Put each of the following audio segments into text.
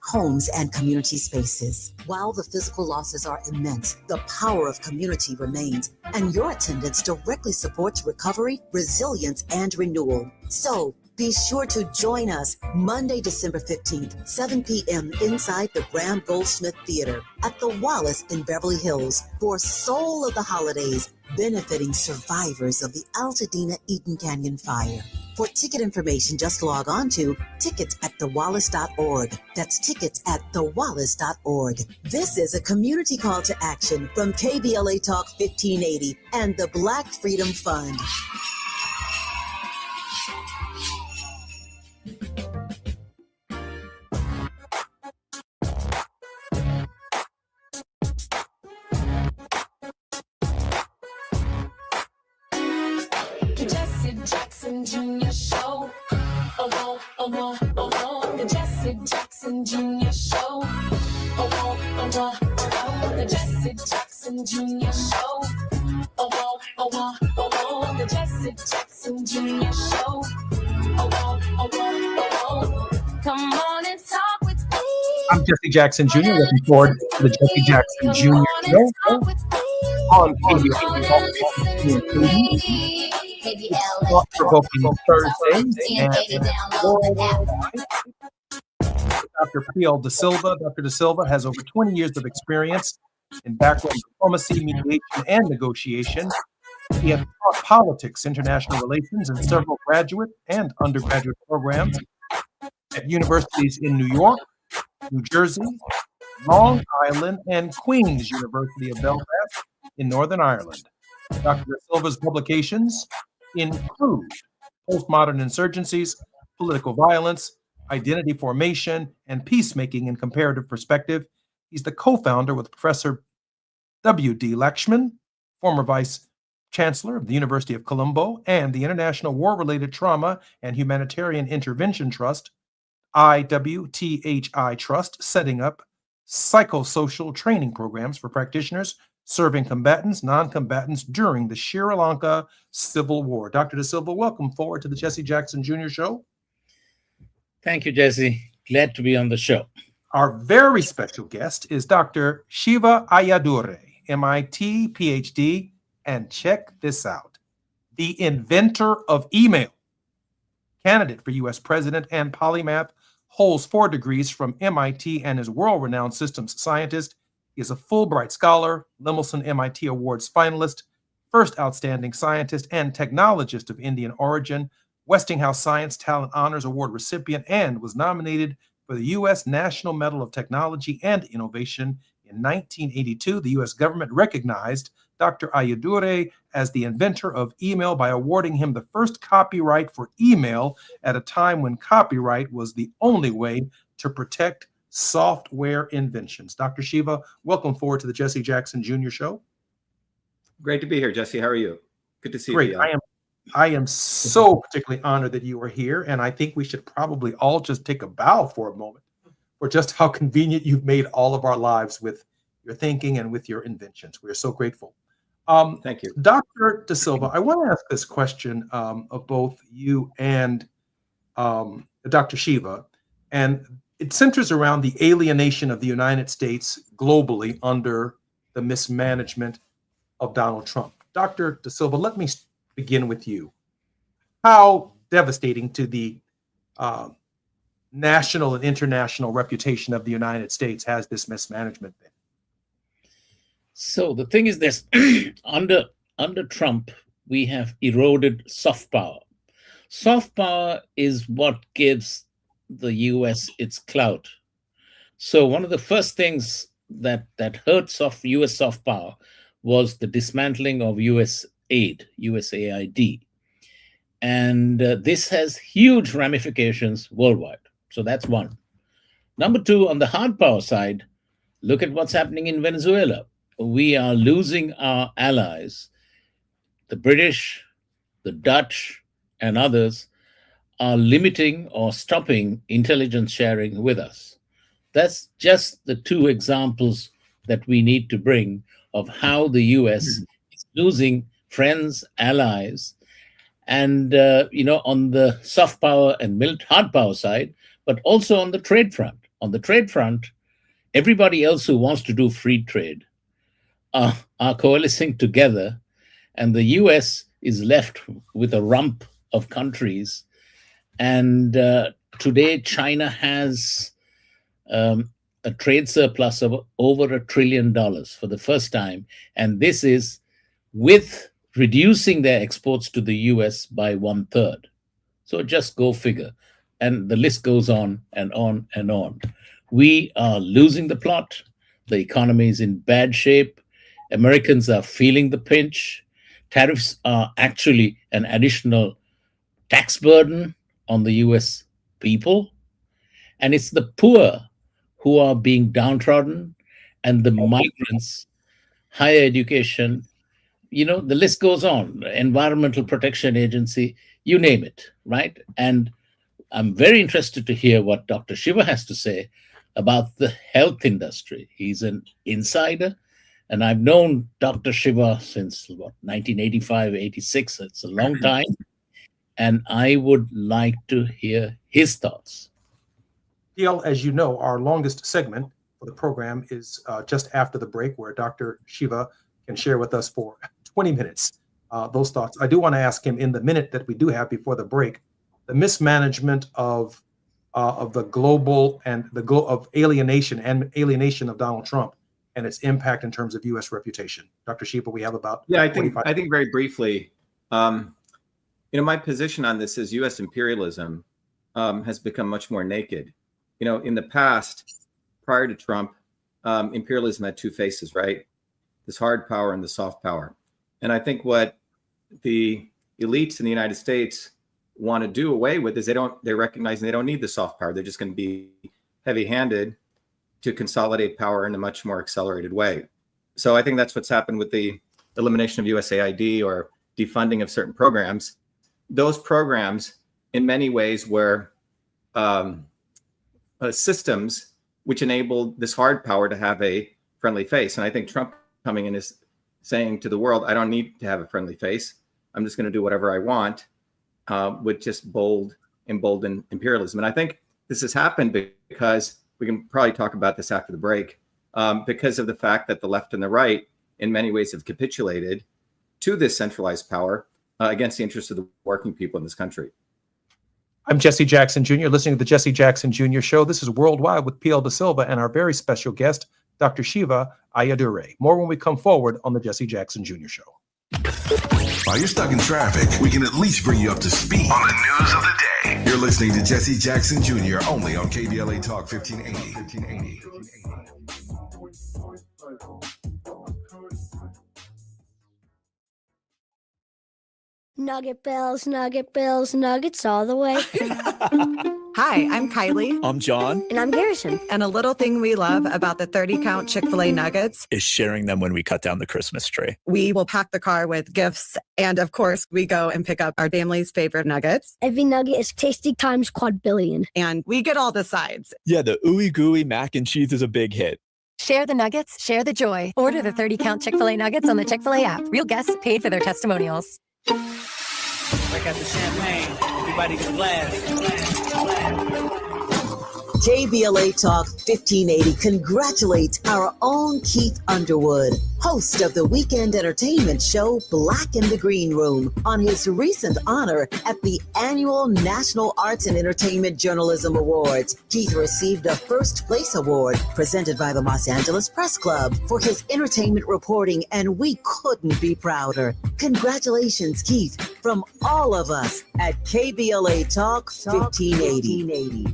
homes, and community spaces. While the physical losses are immense, the power of community remains, and your attendance directly supports recovery, resilience, and renewal. So, be sure to join us Monday, December 15th, 7 p.m. inside the Graham Goldsmith Theater at the Wallace in Beverly Hills for Soul of the Holidays, benefiting survivors of the Altadena Eaton Canyon Fire. For ticket information, just log on to tickets@thewallace.org. That's tickets@thewallace.org. This is a community call to action from KBLA Talk 1580 and the Black Freedom Fund. Junior show. The Jesse Jackson Junior show. The Jesse Jackson Junior show. The Jesse Jackson Junior show. Come on and talk with me. I'm Jesse Jackson Jr. Looking forward to the Jesse Jackson Jr. show on KBLA. Thought-provoking Thursdays and Dr. P.L. De Silva. Dr. De Silva has over 20 years of experience in background diplomacy, mediation, and negotiation. He has taught politics, international relations, and several graduate and undergraduate programs at universities in New York, New Jersey, Long Island, and Queen's University of Belfast in Northern Ireland. Dr. De Silva's publications include Postmodern Insurgencies, Political Violence, Identity Formation, and Peacemaking in Comparative Perspective. He's the co-founder with Professor W.D. Lakshman, former Vice Chancellor of the University of Colombo, and the International War-Related Trauma and Humanitarian Intervention Trust, IWTHI Trust, setting up psychosocial training programs for practitioners serving combatants, non-combatants during the Sri Lanka Civil War. Dr. De Silva, welcome forward to the Jesse Jackson Jr. Show. Thank you, Jesse. Glad to be on the show. Our very special guest is Dr. Shiva Ayyadurai, MIT PhD, and check this out, the inventor of email, candidate for U.S. president and polymath, holds 4 degrees from MIT and is world-renowned systems scientist. He is a Fulbright Scholar, Lemelson MIT Awards finalist, first outstanding scientist and technologist of Indian origin, Westinghouse Science Talent Honors Award recipient, and was nominated for the U.S. National Medal of Technology and Innovation. In 1982, the U.S. government recognized Dr. Ayyadurai as the inventor of email by awarding him the first copyright for email at a time when copyright was the only way to protect software inventions. Dr. Shiva, welcome forward to the Jesse Jackson Jr. Show. Great to be here, Jesse. How are you? Good to see you. Great. I am so particularly honored that you are here, and I think we should probably all just take a bow for a moment for just how convenient you've made all of our lives with your thinking and with your inventions. We are so grateful. Thank you. Dr. De Silva, I want to ask this question of both you and Dr. Shiva, and it centers around the alienation of the United States globally under the mismanagement of Donald Trump. Dr. De Silva, let me begin with you. How devastating to the national and international reputation of the United States has this mismanagement been? So the thing is this, under Trump, we have eroded soft power. Soft power is what gives the US its clout. So one of the first things that hurt US soft power was the dismantling of US aid, USAID. And this has huge ramifications worldwide. So that's one. Number two, on the hard power side, look at what's happening in Venezuela. We are losing our allies. The British, the Dutch, and others are limiting or stopping intelligence sharing with us. That's just the 2 examples that we need to bring of how the US is losing friends, allies, and on the soft power and hard power side, but also on the trade front. on the trade front, everybody else who wants to do free trade are coalescing together, and the US is left with a rump of countries. And today, China has a trade surplus of over $1 trillion for the first time. And this is with reducing their exports to the US by 1/3. So just go figure. And the list goes on and on and on. We are losing the plot. The economy is in bad shape. Americans are feeling the pinch. Tariffs are actually an additional tax burden on the US people. And it's the poor who are being downtrodden, and the migrants, higher education, the list goes on, Environmental Protection Agency, you name it, right? And I'm very interested to hear what Dr. Shiva has to say about the health industry. He's an insider, and I've known Dr. Shiva since 1985, 86. It's a long time. And I would like to hear his thoughts. Neil, as you know, our longest segment for the program is just after the break, where Dr. Shiva can share with us for 20 minutes those thoughts. I do want to ask him, in the minute that we do have before the break, the mismanagement of the global and of alienation of Donald Trump and its impact in terms of U.S. reputation. Dr. Shiva, we have about I think very briefly, my position on this is U.S. imperialism has become much more naked. In the past, prior to Trump, imperialism had two faces, right? This hard power and the soft power. And I think what the elites in the United States want to do away with is they recognize they don't need the soft power. They're just going to be heavy-handed to consolidate power in a much more accelerated way. So I think that's what's happened with the elimination of USAID or defunding of certain programs. Those programs, in many ways, were systems which enabled this hard power to have a friendly face. And I think Trump coming in is saying to the world, I don't need to have a friendly face. I'm just going to do whatever I want, with just emboldened imperialism. And I think this has happened because we can probably talk about this after the break, because of the fact that the left and the right in many ways have capitulated to this centralized power against the interests of the working people in this country. I'm Jesse Jackson Jr., listening to the Jesse Jackson Jr. Show. This is Worldwide with PL Da Silva and our very special guest, Dr. Shiva Ayyadurai. More when we come forward on the Jesse Jackson Jr. Show. While you're stuck in traffic, we can at least bring you up to speed on the news of the day. You're listening to Jesse Jackson Jr. only on KBLA Talk 1580. Nugget bells, nuggets all the way. Hi, I'm Kylie. I'm John. And I'm Garrison. And a little thing we love about the 30-count Chick-fil-A nuggets is sharing them when we cut down the Christmas tree. We will pack the car with gifts. And of course, we go and pick up our family's favorite nuggets. Every nugget is tasty times quadrillion. And we get all the sides. Yeah, the ooey gooey mac and cheese is a big hit. Share the nuggets, share the joy. Order the 30-count Chick-fil-A nuggets on the Chick-fil-A app. Real guests paid for their testimonials. Break out the champagne. Everybody get a glass. KBLA Talk 1580 congratulates our own Keith Underwood, host of the weekend entertainment show Black in the Green Room, on his recent honor at the annual National Arts and Entertainment Journalism Awards. Keith received a first place award presented by the Los Angeles Press Club for his entertainment reporting, and we couldn't be prouder. Congratulations, Keith, from all of us at KBLA Talk 1580.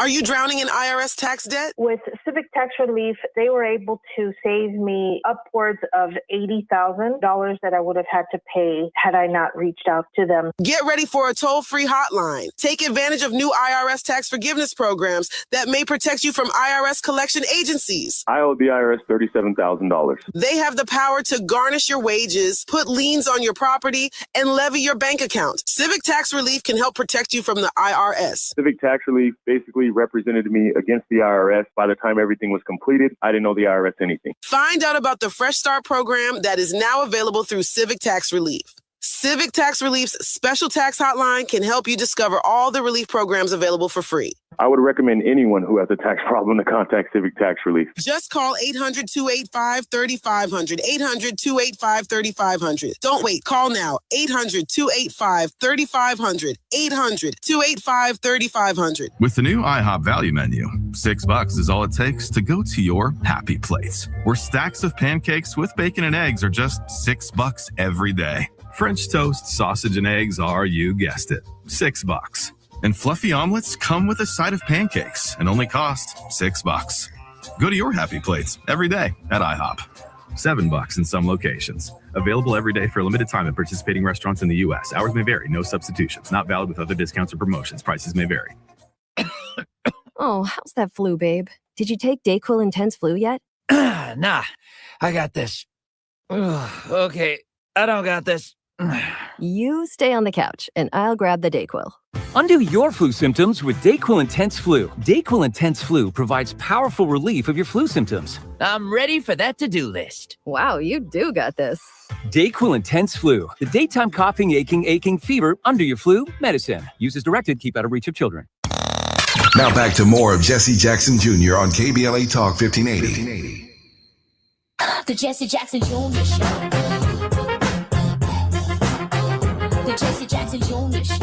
Are you drowning in IRS tax debt? With Civic Tax Relief, they were able to save me upwards of $80,000 that I would have had to pay had I not reached out to them. Get ready for a toll-free hotline. Take advantage of new IRS tax forgiveness programs that may protect you from IRS collection agencies. I owe the IRS $37,000. They have the power to garnish your wages, put liens on your property, and levy your bank account. Civic Tax Relief can help protect you from the IRS. Civic Tax Relief basically represented me against the IRS. By the time everything was completed, I didn't owe the IRS anything. Find out about the Fresh Start program that is now available through Civic Tax Relief. Civic Tax Relief's special tax hotline can help you discover all the relief programs available for free. I would recommend anyone who has a tax problem to contact Civic Tax Relief. Just call 800-285-3500, 800-285-3500. Don't wait, call now, 800-285-3500, 800-285-3500. With the new IHOP value menu, $6 is all it takes to go to your happy place, where stacks of pancakes with bacon and eggs are just $6 every day. French toast, sausage, and eggs are, you guessed it, $6. And fluffy omelets come with a side of pancakes and only cost $6. Go to your happy plates every day at IHOP. $7 in some locations. Available every day for a limited time at participating restaurants in the U.S. Hours may vary. No substitutions. Not valid with other discounts or promotions. Prices may vary. Oh, how's that flu, babe? Did you take DayQuil Intense Flu yet? Nah, I got this. Ugh, okay, I don't got this. You stay on the couch, and I'll grab the DayQuil. Undo your flu symptoms with DayQuil Intense Flu. DayQuil Intense Flu provides powerful relief of your flu symptoms. I'm ready for that to-do list. Wow, you do got this. DayQuil Intense Flu. The daytime coughing, aching, fever, under your flu, medicine. Use as directed, keep out of reach of children. Now back to more of Jesse Jackson Jr. on KBLA Talk 1580. The Jesse Jackson Jr. Show. The Jesse Jackson Jr. Show.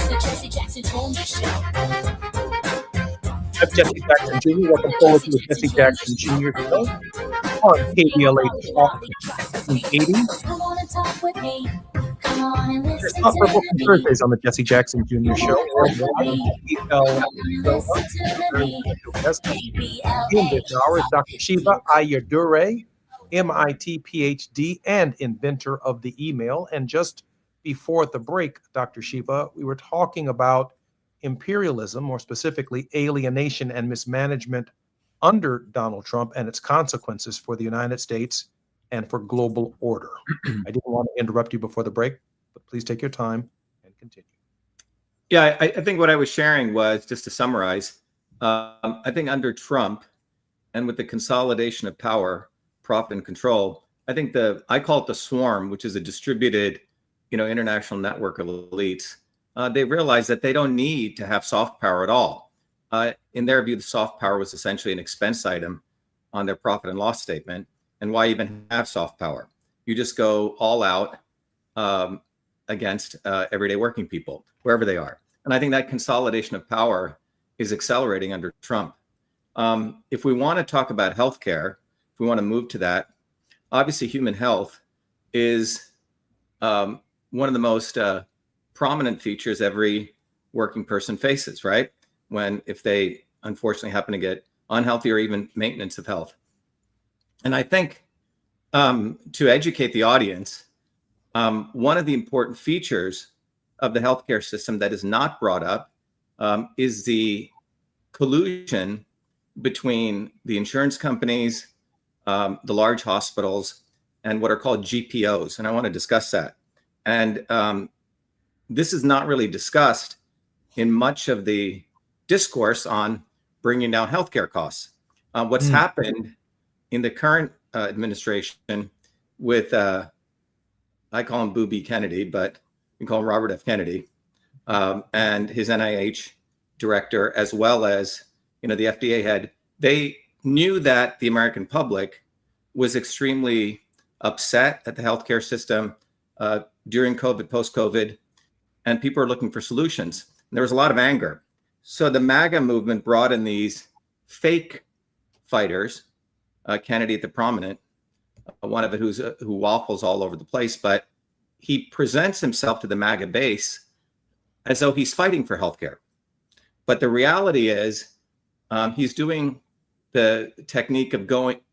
The Jesse Jackson Jr. Show. I'm Jesse Jackson Jr. Welcome forward to the Jesse Jackson Jr. Show on KBLA Talk 1580. Come on and talk with me. Come on and There's listen not for to booking me. Thursdays on the Jesse Jackson Jr. Show. In this hour is Dr. Shiva Ayyadurai, MIT PhD and inventor of the email. And just before the break, Dr. Shiva, we were talking about imperialism, more specifically alienation and mismanagement under Donald Trump and its consequences for the United States and for global order. I didn't want to interrupt you before the break, but please take your time and continue. Yeah, I think what I was sharing was, just to summarize, I think under Trump and with the consolidation of power, profit and control, I think I call it the swarm, which is a distributed, international network of elites. They realized that they don't need to have soft power at all. In their view, the soft power was essentially an expense item on their profit and loss statement. And why even have soft power? You just go all out against everyday working people, wherever they are. And I think that consolidation of power is accelerating under Trump. If we want to talk about healthcare, if we want to move to that, obviously human health is one of the most prominent features every working person faces, right? If they unfortunately happen to get unhealthy or even maintenance of health. And I think to educate the audience, one of the important features of the healthcare system that is not brought up is the collusion between the insurance companies, the large hospitals, and what are called GPOs. And I want to discuss that. And this is not really discussed in much of the discourse on bringing down healthcare costs. What's happened in the current administration with, I call him Booby Kennedy, but we call him Robert F. Kennedy, and his NIH director, as well as the FDA head, they knew that the American public was extremely upset at the healthcare system during COVID, post-COVID, and people are looking for solutions. And there was a lot of anger. So the MAGA movement brought in these fake fighters, Kennedy at the prominent, one of it who waffles all over the place, but he presents himself to the MAGA base as though he's fighting for healthcare. But the reality is he's doing the technique of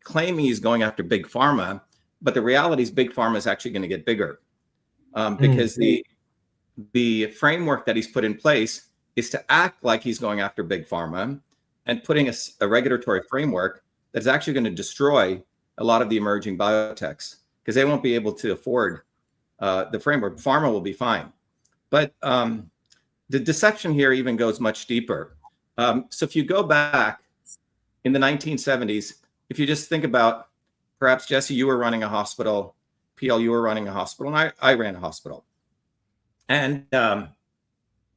claiming he's going after big pharma, but the reality is big pharma is actually going to get bigger because the framework that he's put in place is to act like he's going after big pharma and putting a regulatory framework that's actually going to destroy a lot of the emerging biotechs because they won't be able to afford the framework. Pharma will be fine. But the deception here even goes much deeper. So if you go back in the 1970s, if you just think about perhaps Jesse, you were running a hospital, PL, you were running a hospital, and I ran a hospital. And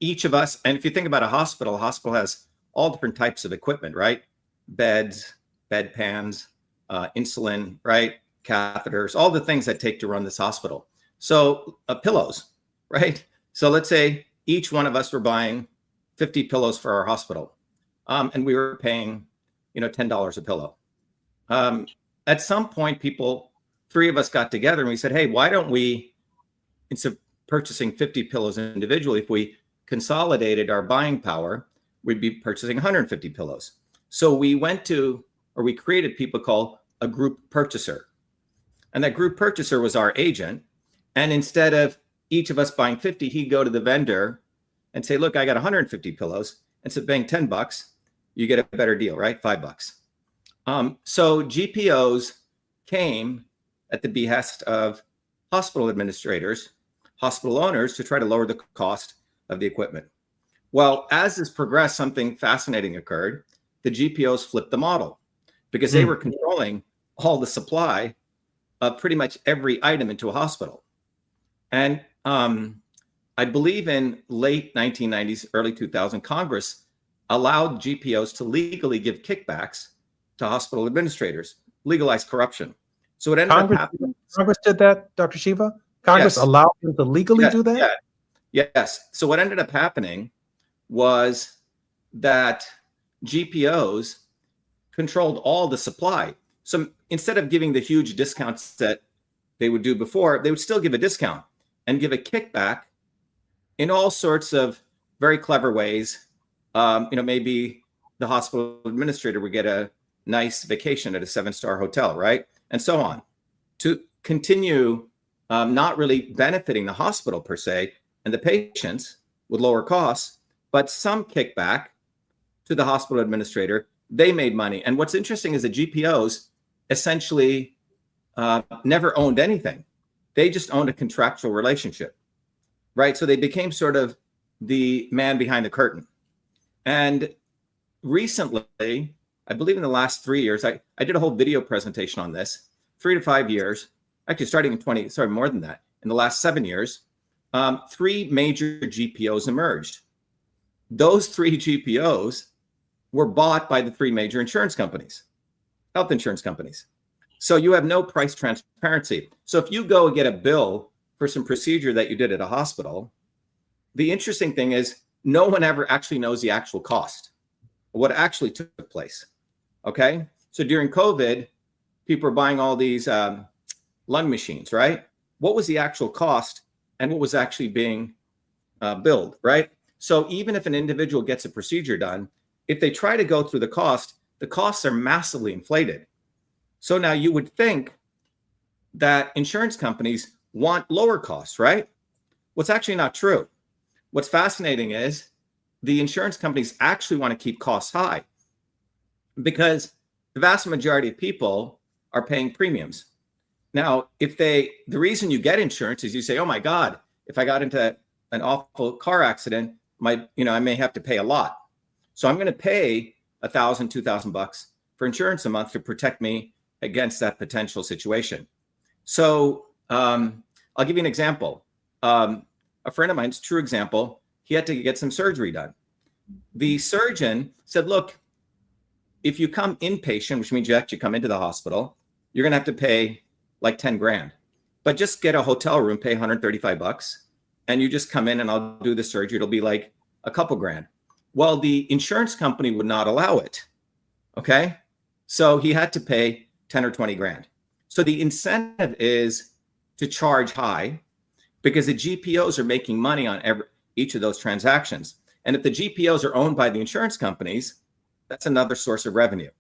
each of us, and if you think about a hospital has all different types of equipment, right? Beds, bedpans, insulin, right? Catheters, all the things that take to run this hospital. So pillows, right? So let's say each one of us were buying 50 pillows for our hospital, and we were paying, $10 a pillow. At some point, three of us got together and we said, hey, why don't we, instead of purchasing 50 pillows individually, if we consolidated our buying power, we'd be purchasing 150 pillows. So we created people called a group purchaser. And that group purchaser was our agent. And instead of each of us buying 50, he'd go to the vendor and say, look, I got 150 pillows. Instead of paying $10, you get a better deal, right? $5. So GPOs came at the behest of hospital administrators, hospital owners, to try to lower the cost of the equipment. Well, as this progressed, something fascinating occurred. The GPOs flipped the model because they were controlling all the supply of pretty much every item into a hospital. And I believe in late 1990s, early 2000, Congress allowed GPOs to legally give kickbacks to hospital administrators, legalize corruption. So it ended up happening. Congress did that, Dr. Shiva? Congress allowed them to legally do that? Yes. So what ended up happening was that GPOs controlled all the supply. So instead of giving the huge discounts that they would do before, they would still give a discount and give a kickback in all sorts of very clever ways. Maybe the hospital administrator would get a nice vacation at a 7-star hotel, right? And so on, to continue not really benefiting the hospital per se and the patients with lower costs, but some kickback to the hospital administrator. They made money. And what's interesting is the GPOs essentially never owned anything. They just owned a contractual relationship, right? So they became sort of the man behind the curtain. And recently, I believe in the last 3 years, I did a whole video presentation on this, 3 to 5 years, actually starting in more than that. In the last 7 years, 3 major GPOs emerged. Those 3 GPOs were bought by the 3 major insurance companies, health insurance companies. So you have no price transparency. So if you go and get a bill for some procedure that you did at a hospital, the interesting thing is no one ever actually knows the actual cost, what actually took place. Okay. So during COVID, people were buying all these lung machines, right? What was the actual cost and what was actually being billed, right? So even if an individual gets a procedure done, if they try to go through the costs are massively inflated. So now you would think that insurance companies want lower costs, right? What's actually not true. What's fascinating is the insurance companies actually want to keep costs high because the vast majority of people are paying premiums. Now, the reason you get insurance is you say, oh my God, if I got into an awful car accident, I may have to pay a lot. So I'm going to pay $1,000, $2,000 for insurance a month to protect me against that potential situation. So I'll give you an example. A friend of mine's true example, he had to get some surgery done. The surgeon said, look, if you come inpatient, which means you actually come into the hospital, you're going to have to pay like 10 grand, but just get a hotel room, pay $135, and you just come in and I'll do the surgery. It'll be like a couple grand. Well, the insurance company would not allow it. Okay. So he had to pay 10 or 20 grand. So the incentive is to charge high because the GPOs are making money on each of those transactions. And if the GPOs are owned by the insurance companies, that's another source of revenue.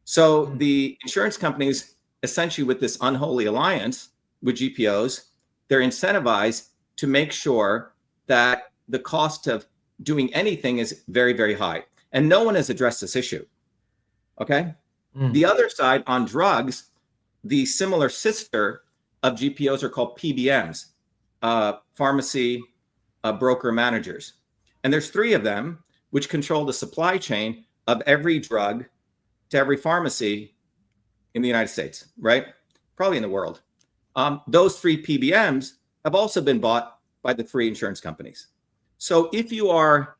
So the insurance companies, essentially with this unholy alliance with GPOs, they're incentivized to make sure that the cost of doing anything is very, very high. And no one has addressed this issue. Okay. The other side on drugs, the similar sister of GPOs are called PBMs, pharmacy broker managers. And there's 3 of them which control the supply chain of every drug to every pharmacy in the United States, right? probably in the world. Those 3 PBMs have also been bought by the 3 insurance companies. So if you are,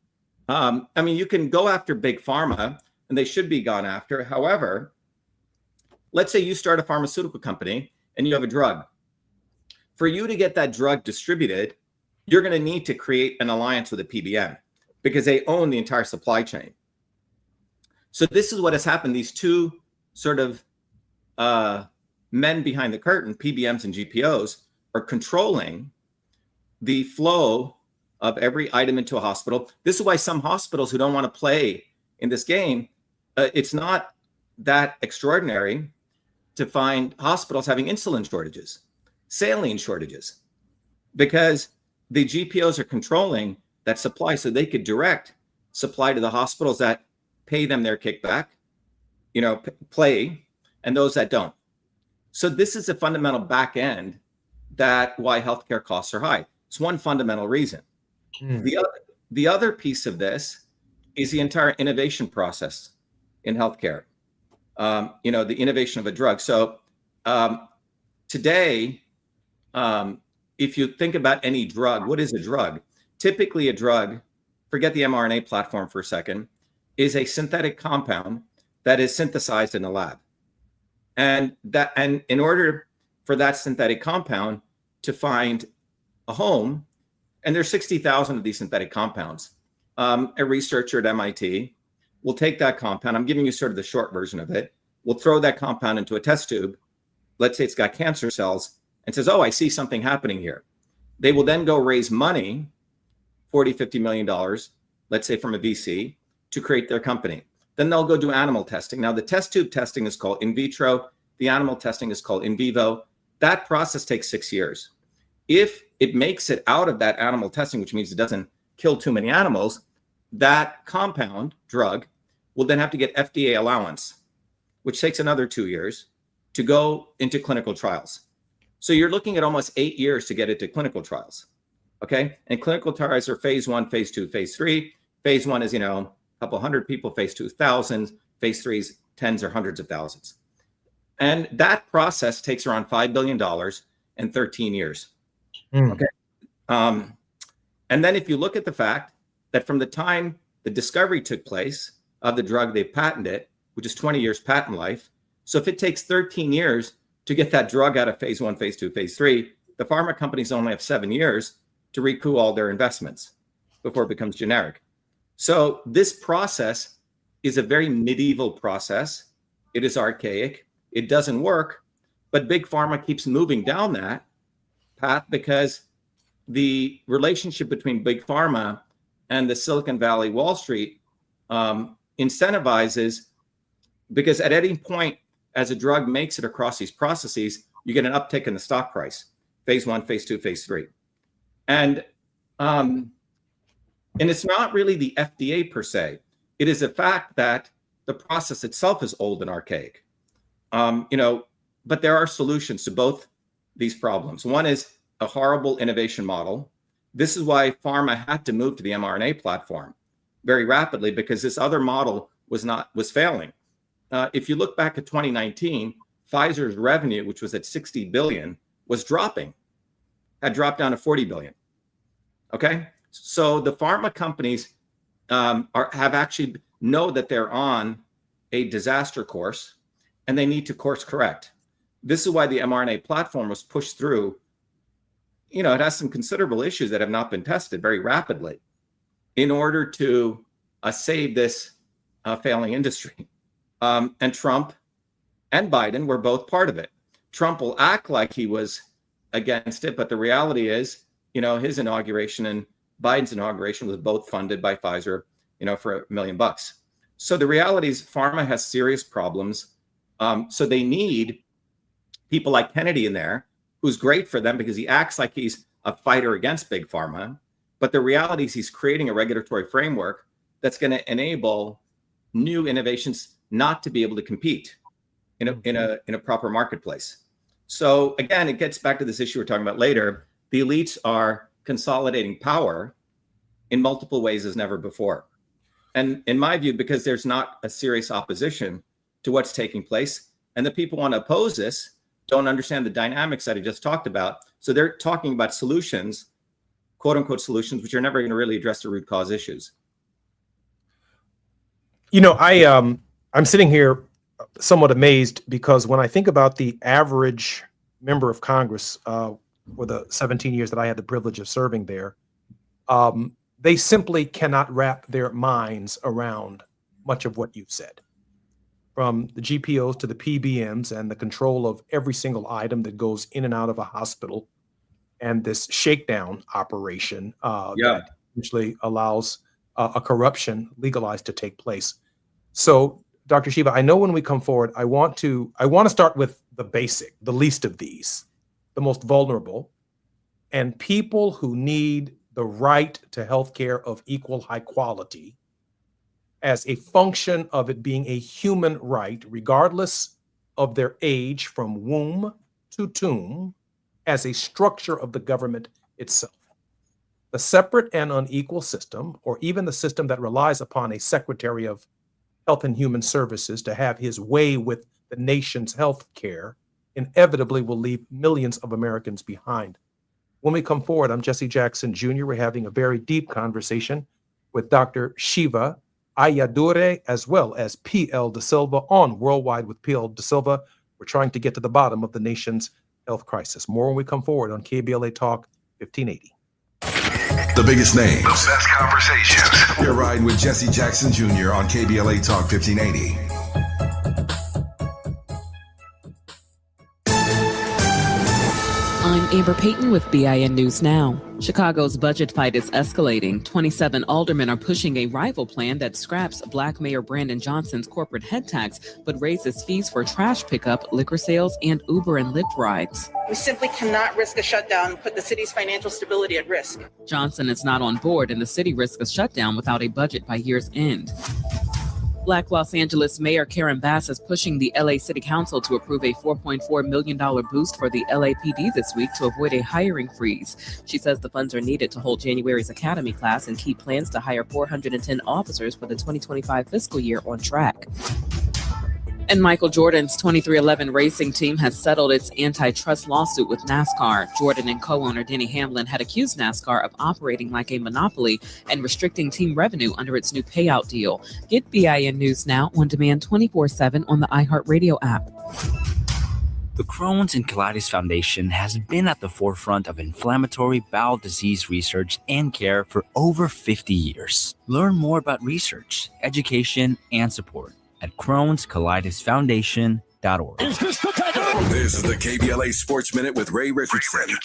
you can go after big pharma, and they should be gone after. However, let's say you start a pharmaceutical company and you have a drug. For you to get that drug distributed, you're going to need to create an alliance with a PBM because they own the entire supply chain. So this is what has happened. These 2 sort of men behind the curtain, PBMs and GPOs, are controlling the flow of every item into a hospital. This is why some hospitals who don't want to play in this game, it's not that extraordinary to find hospitals having insulin shortages, saline shortages, because the GPOs are controlling that supply so they could direct supply to the hospitals that pay them their kickback, play, and those that don't. So this is a fundamental back end that why healthcare costs are high. It's one fundamental reason. The other piece of this is the entire innovation process in healthcare. The innovation of a drug. So today, if you think about any drug, what is a drug? Typically a drug, forget the mRNA platform for a second, is a synthetic compound that is synthesized in a lab. And in order for that synthetic compound to find a home, and there's 60,000 of these synthetic compounds, a researcher at MIT will take that compound. I'm giving you sort of the short version of it. We'll throw that compound into a test tube. Let's say it's got cancer cells and says, oh, I see something happening here. They will then go raise money, $40, $50 million, let's say from a VC, to create their company. Then they'll go do animal testing. Now, the test tube testing is called in vitro. The animal testing is called in vivo. That process takes 6 years. If it makes it out of that animal testing, which means it doesn't kill too many animals, that compound drug will then have to get FDA allowance, which takes another 2 years to go into clinical trials. So you're looking at almost 8 years to get it to clinical trials. Okay. And clinical trials are phase 1, phase 2, phase 3. Phase 1 is, a couple hundred people, phase 2 is thousands, phase 3 is tens or hundreds of thousands. And that process takes around $5 billion and 13 years. Okay. And then if you look at the fact that from the time the discovery took place of the drug, they patented it, which is 20 years patent life. So if it takes 13 years to get that drug out of phase 1, phase 2, phase 3, the pharma companies only have 7 years to recoup all their investments before it becomes generic. So this process is a very medieval process. It is archaic. It doesn't work, but big pharma keeps moving down that path because the relationship between big pharma and the Silicon Valley Wall Street incentivizes, because at any point as a drug makes it across these processes, you get an uptick in the stock price, phase 1, phase 2, phase 3. And it's not really the FDA per se. It is a fact that the process itself is old and archaic. But there are solutions to both these problems. One is a horrible innovation model. This is why pharma had to move to the mRNA platform very rapidly, because this other model was failing. If you look back at 2019, Pfizer's revenue, which was at 60 billion, was had dropped down to 40 billion. Okay, so the pharma companies have actually know that they're on a disaster course, and they need to course correct. This is why the mRNA platform was pushed through. It has some considerable issues that have not been tested very rapidly in order to save this failing industry. And Trump and Biden were both part of it. Trump will act like he was against it, but the reality is, his inauguration and Biden's inauguration was both funded by Pfizer, for $1 million. So the reality is pharma has serious problems. So they need people like Kennedy in there, who's great for them because he acts like he's a fighter against big pharma. But the reality is he's creating a regulatory framework that's going to enable new innovations not to be able to compete in a proper marketplace. So again, it gets back to this issue we're talking about later. The elites are consolidating power in multiple ways as never before. And in my view, because there's not a serious opposition to what's taking place, and the people want to oppose this, don't understand the dynamics that I just talked about. So they're talking about solutions, quote unquote solutions, which are never going to really address the root cause issues. You know, I'm sitting here somewhat amazed because when I think about the average member of Congress for the 17 years that I had the privilege of serving there, they simply cannot wrap their minds around much of what you've said. From the GPOs to the PBMs and the control of every single item that goes in and out of a hospital, and this shakedown operation that usually allows a corruption legalized to take place. So, Dr. Shiva, I know when we come forward, I want to start with the basic, the least of these, the most vulnerable, and people who need the right to health care of equal high quality as a function of it being a human right, regardless of their age from womb to tomb, as a structure of the government itself. The separate and unequal system, or even the system that relies upon a Secretary of Health and Human Services to have his way with the nation's health care, inevitably will leave millions of Americans behind. When we come forward, I'm Jesse Jackson Jr. We're having a very deep conversation with Dr. Shiva Ayyadurai, as well as P.L. De Silva on Worldwide with P.L. De Silva. We're trying to get to the bottom of the nation's health crisis. More when we come forward on KBLA Talk 1580. The biggest names, the best conversations. You're riding with Jesse Jackson Jr. on KBLA Talk 1580. I'm Amber Payton with BIN News Now. Chicago's budget fight is escalating. 27 aldermen are pushing a rival plan that scraps Black Mayor Brandon Johnson's corporate head tax, but raises fees for trash pickup, liquor sales, and Uber and Lyft rides. We simply cannot risk a shutdown and put the city's financial stability at risk. Johnson is not on board, and the city risks a shutdown without a budget by year's end. Black Los Angeles Mayor Karen Bass is pushing the LA City Council to approve a $4.4 million boost for the LAPD this week to avoid a hiring freeze. She says the funds are needed to hold January's academy class and keep plans to hire 410 officers for the 2025 fiscal year on track. And Michael Jordan's 23XI racing team has settled its antitrust lawsuit with NASCAR. Jordan and co-owner Denny Hamlin had accused NASCAR of operating like a monopoly and restricting team revenue under its new payout deal. Get BIN News Now on demand 24/7 on the iHeartRadio app. The Crohn's and Colitis Foundation has been at the forefront of inflammatory bowel disease research and care for over 50 years. Learn more about research, education, and support at Crohn'sColitisFoundation.org. This is the KBLA Sports Minute with Ray Richardson.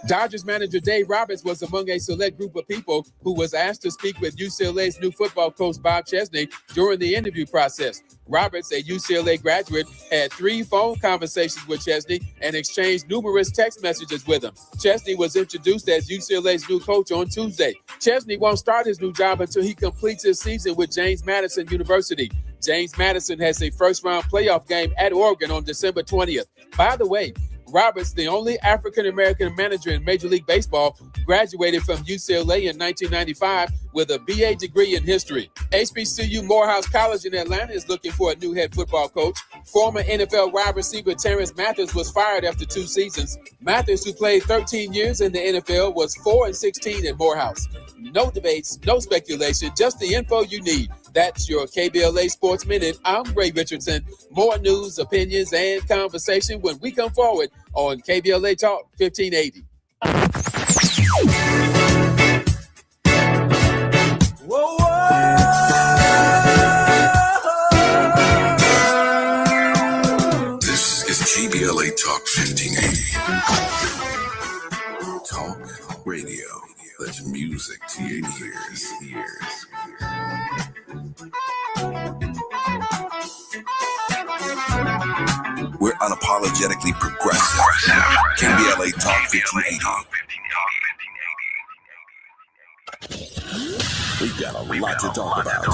Dodgers manager Dave Roberts was among a select group of people who was asked to speak with UCLA's new football coach Bob Chesney during the interview process. Roberts, a UCLA graduate, had 3 phone conversations with Chesney and exchanged numerous text messages with him. Chesney was introduced as UCLA's new coach on Tuesday. Chesney won't start his new job until he completes his season with James Madison University. James Madison has a first-round playoff game at Oregon on December 20th. By the way, Roberts, the only African-American manager in Major League Baseball, graduated from UCLA in 1995 with a BA degree in history. HBCU Morehouse College in Atlanta is looking for a new head football coach. Former NFL wide receiver Terrence Mathis was fired after 2 seasons. Mathis, who played 13 years in the NFL, was 4-16 at Morehouse. No debates, no speculation, just the info you need. That's your KBLA Sports Minute. I'm Ray Richardson. More news, opinions, and conversation when we come forward on KBLA Talk 1580. Whoa, whoa. This is KBLA Talk 1580. Talk radio. That's music to your ears. We're unapologetically progressive. KBLA Talk 1580. We've got a lot to talk about.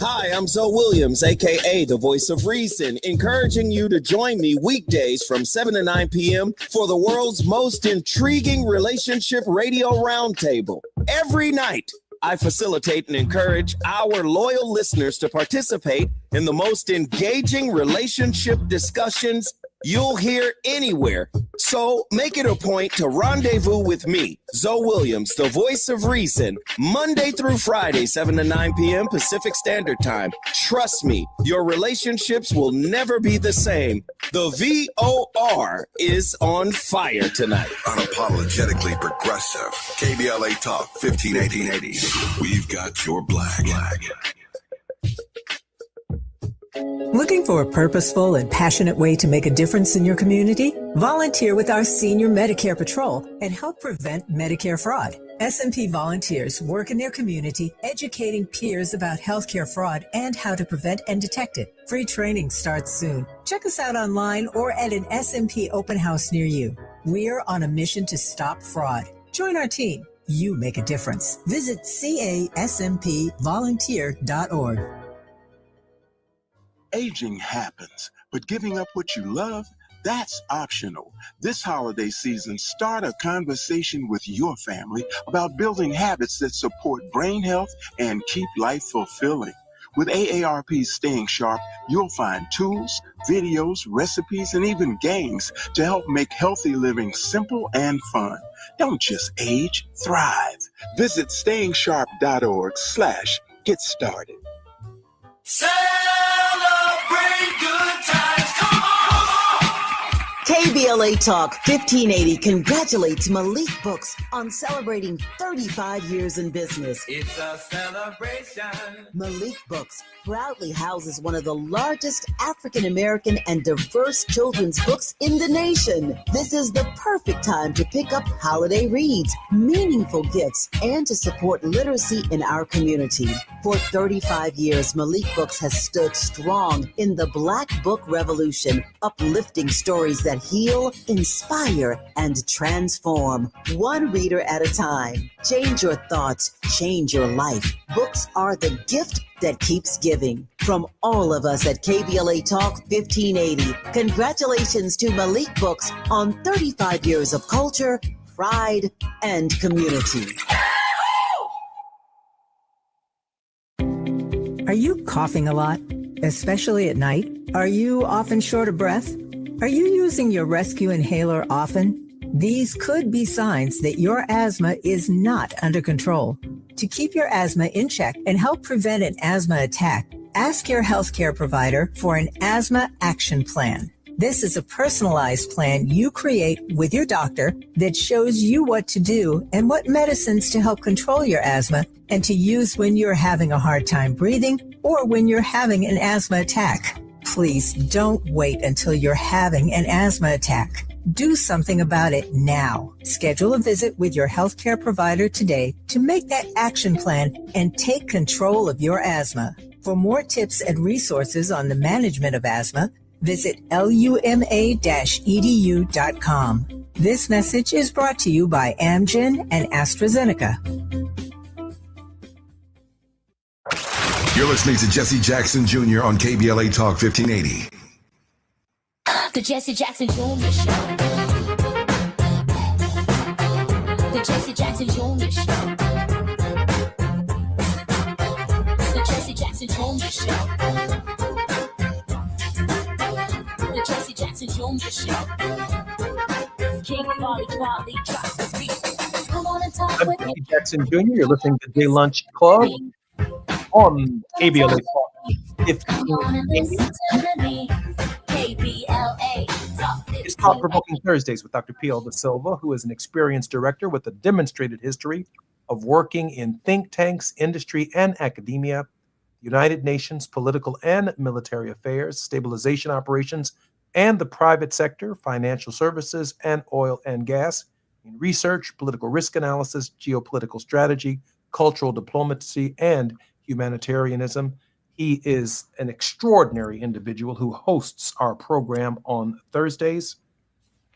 Hi, I'm Zoe Williams, a.k.a. the voice of reason, encouraging you to join me weekdays from 7 to 9 p.m. for the world's most intriguing relationship radio roundtable. Every night, I facilitate and encourage our loyal listeners to participate in the most engaging relationship discussions you'll hear anywhere. So make it a point to rendezvous with me, Zoe Williams, the voice of reason, Monday through Friday, 7 to 9 p.m. Pacific Standard Time. Trust me, your relationships will never be the same. The VOR is on fire tonight. Unapologetically progressive. KBLA Talk 1580. We've got your black. Looking for a purposeful and passionate way to make a difference in your community? Volunteer with our Senior Medicare Patrol and help prevent Medicare fraud. S&P volunteers work in their community educating peers about healthcare fraud and how to prevent and detect it. Free training starts soon. Check us out online or at an S&P open house near you. We're on a mission to stop fraud. Join our team. You make a difference. Visit casmpvolunteer.org. Aging happens, but giving up what you love, that's optional. This holiday season, start a conversation with your family about building habits that support brain health and keep life fulfilling. With AARP's Staying Sharp, you'll find tools, videos, recipes, and even games to help make healthy living simple and fun. Don't just age, thrive. Visit stayingsharp.org/get started. Celebrate good times. Come on. KBLA Talk 1580 congratulates Malik Books on celebrating 35 years in business. It's a celebration. Malik Books proudly houses one of the largest African American and diverse children's books in the nation. This is the perfect time to pick up holiday reads, meaningful gifts, and to support literacy in our community. For 35 years, Malik Books has stood strong in the Black Book Revolution, uplifting stories that heal, inspire, and transform. One reader at a time. Change your thoughts, change your life. Books are the gift that keeps giving. From all of us at KBLA Talk 1580, congratulations to Malik Books on 35 years of culture, pride, and community. Are you coughing a lot, especially at night? Are you often short of breath? Are you using your rescue inhaler often? These could be signs that your asthma is not under control. To keep your asthma in check and help prevent an asthma attack, ask your healthcare provider for an asthma action plan. This is a personalized plan you create with your doctor that shows you what to do and what medicines to help control your asthma and to use when you're having a hard time breathing or when you're having an asthma attack. Please don't wait until you're having an asthma attack. Do something about it now. Schedule a visit with your healthcare provider today to make that action plan and take control of your asthma. For more tips and resources on the management of asthma, visit luma-edu.com. This message is brought to you by Amgen and AstraZeneca. You're listening to Jesse Jackson Jr. on KBLA Talk 1580. The Jesse Jackson Jr. Show. The Jesse Jackson Jr. Show. The Jesse Jackson Jr. Show. The Jesse Jackson Jr. Show. King Quality drops the beat. Come on and talk with me. Jesse Jackson Jr. You're listening to Day Lunch Club on KBLA Talk 1580. It's Thought-Provoking Thursdays with Dr. P.L. Da Silva, who is an experienced director with a demonstrated history of working in think tanks, industry, and academia, United Nations, political and military affairs, stabilization operations, and the private sector, financial services, and oil and gas, in research, political risk analysis, geopolitical strategy, cultural diplomacy, and humanitarianism. He is an extraordinary individual who hosts our program on Thursdays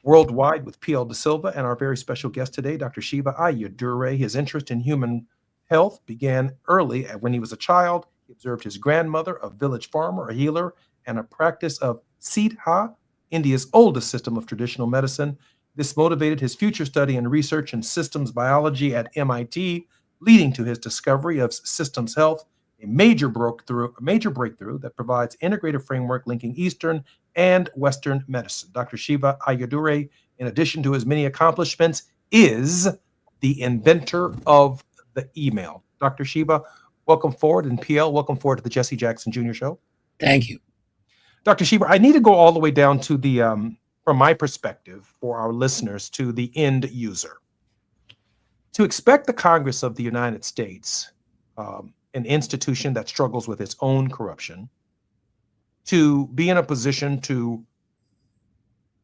worldwide with P.L. Da Silva, and our very special guest today, Dr. Shiva Ayyadurai. His interest in human health began early. When he was a child, he observed his grandmother, a village farmer, a healer, and a practice of Siddha, India's oldest system of traditional medicine. This motivated his future study and research in systems biology at MIT, leading to his discovery of systems health, a major breakthrough that provides integrated framework linking Eastern and Western medicine. Dr. Shiva Ayyadurai, in addition to his many accomplishments, is the inventor of the email. Dr. Shiva, welcome forward, and PL, welcome forward to the Jesse Jackson Jr. Show. Thank you. Dr. Shiva, I need to go all the way down to the, from my perspective, for our listeners, to the end user. To expect the Congress of the United States, an institution that struggles with its own corruption, to be in a position to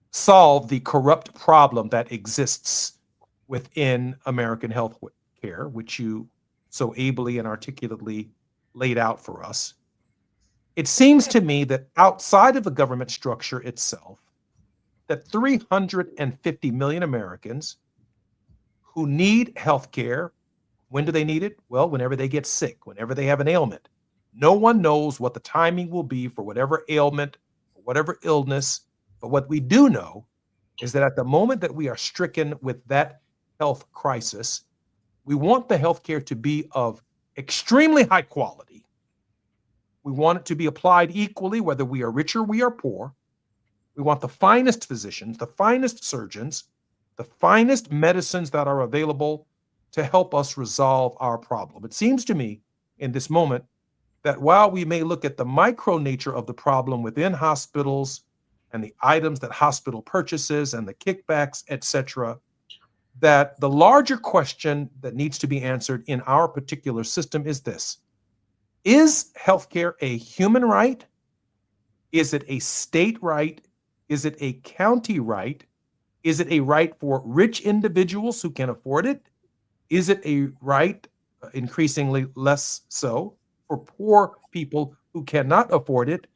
solve the corrupt problem that exists within American health care, which you so ably and articulately laid out for us. It seems to me that outside of the government structure itself, that 350 million Americans who need health care, when do they need it? Well, whenever they get sick, whenever they have an ailment. No one knows what the timing will be for whatever ailment, whatever illness, but what we do know is that at the moment that we are stricken with that health crisis, we want the healthcare to be of extremely high quality. We want it to be applied equally, whether we are rich or we are poor. We want the finest physicians, the finest surgeons, the finest medicines that are available to help us resolve our problem. It seems to me in this moment that while we may look at the micro nature of the problem within hospitals and the items that hospital purchases and the kickbacks, etc., that the larger question that needs to be answered in our particular system is this: is healthcare a human right? Is it a state right? Is it a county right? Is it a right for rich individuals who can afford it? Is it a right, increasingly less so, for poor people who cannot afford it?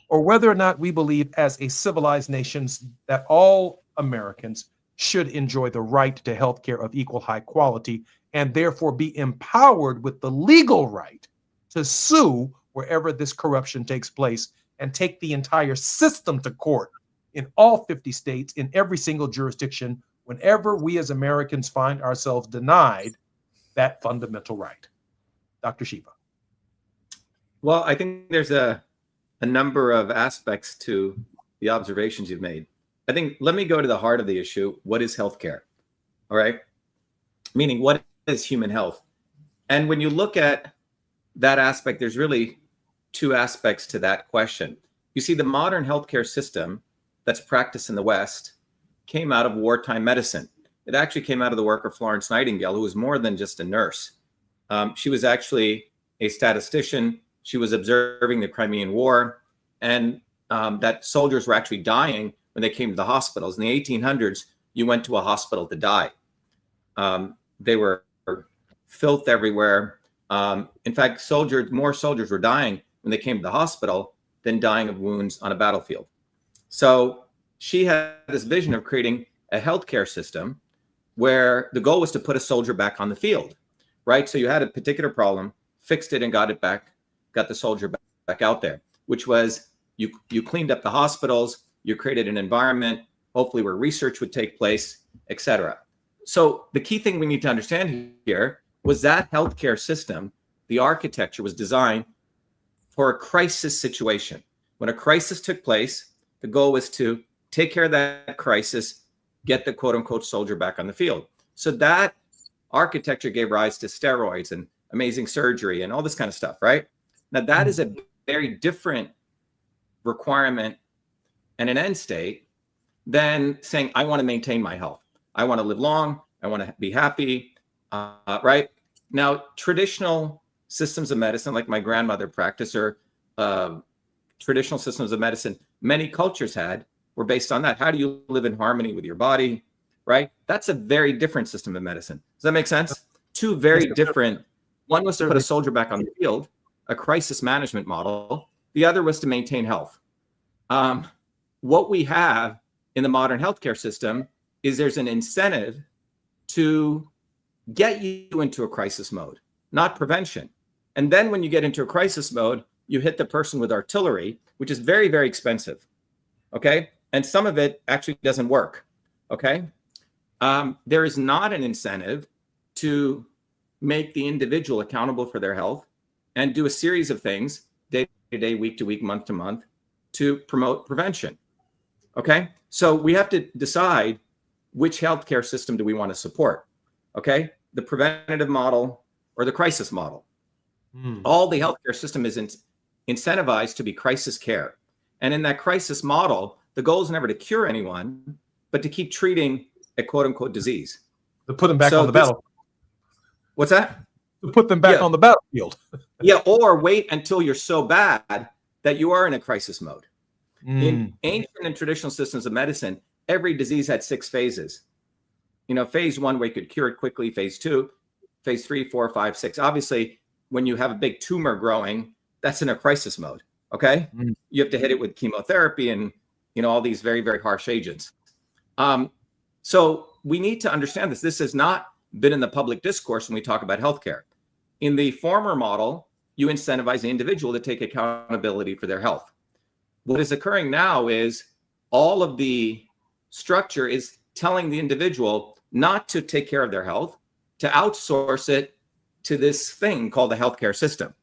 Or whether or not we believe as a civilized nation that all Americans should enjoy the right to health care of equal high quality and therefore be empowered with the legal right to sue wherever this corruption takes place and take the entire system to court in all 50 states, in every single jurisdiction, whenever we as Americans find ourselves denied that fundamental right. Dr. Shiva. Well, I think there's a number of aspects to the observations you've made. I think, let me go to the heart of the issue. What is healthcare? All right. Meaning, what is human health? And when you look at that aspect, there's really two aspects to that question. You see, the modern healthcare system that's practiced in the West came out of wartime medicine. It actually came out of the work of Florence Nightingale, who was more than just a nurse. She was actually a statistician. She was observing the Crimean War, and that soldiers were actually dying when they came to the hospitals. In the 1800s, you went to a hospital to die. They were filth everywhere. In fact, more soldiers were dying when they came to the hospital than dying of wounds on a battlefield. So she had this vision of creating a healthcare system where the goal was to put a soldier back on the field, right? So you had a particular problem, fixed it and got it back, got the soldier back out there, which was you cleaned up the hospitals, you created an environment, hopefully where research would take place, et cetera. So the key thing we need to understand here was that healthcare system, the architecture was designed for a crisis situation. When a crisis took place, the goal was to take care of that crisis, get the quote unquote soldier back on the field. So that architecture gave rise to steroids and amazing surgery and all this kind of stuff, right? Now that is a very different requirement and an end state than saying, I want to maintain my health. I want to live long. I want to be happy, right? Now, traditional systems of medicine, like my grandmother practiced, or traditional systems of medicine many cultures had, were based on that. How do you live in harmony with your body, right? That's a very different system of medicine. Does that make sense? Two very different. One was to put a soldier back on the field, a crisis management model. The other was to maintain health. What we have in the modern healthcare system is there's an incentive to get you into a crisis mode, not prevention. And then when you get into a crisis mode, you hit the person with artillery, which is very, very expensive. Okay. And some of it actually doesn't work. Okay. There is not an incentive to make the individual accountable for their health and do a series of things day to day, week to week, month to month to promote prevention. Okay, so we have to decide which healthcare system do we want to support. Okay, the preventative model or the crisis model. All the healthcare system is incentivized to be crisis care. And in that crisis model, the goal is never to cure anyone, but to keep treating a quote unquote disease. To put them back on the battlefield. What's that? To put them back on the battlefield. Yeah, or wait until you're so bad that you are in a crisis mode. In ancient and traditional systems of medicine, every disease had 6 phases. Phase 1, where you could cure it quickly. Phase 2, phase 3, 4, 5, 6. Obviously, when you have a big tumor growing, that's in a crisis mode. Okay, you have to hit it with chemotherapy and all these very, very harsh agents. So we need to understand this. This has not been in the public discourse when we talk about healthcare. In the former model, you incentivize the individual to take accountability for their health. What is occurring now is all of the structure is telling the individual not to take care of their health, to outsource it to this thing called the healthcare system,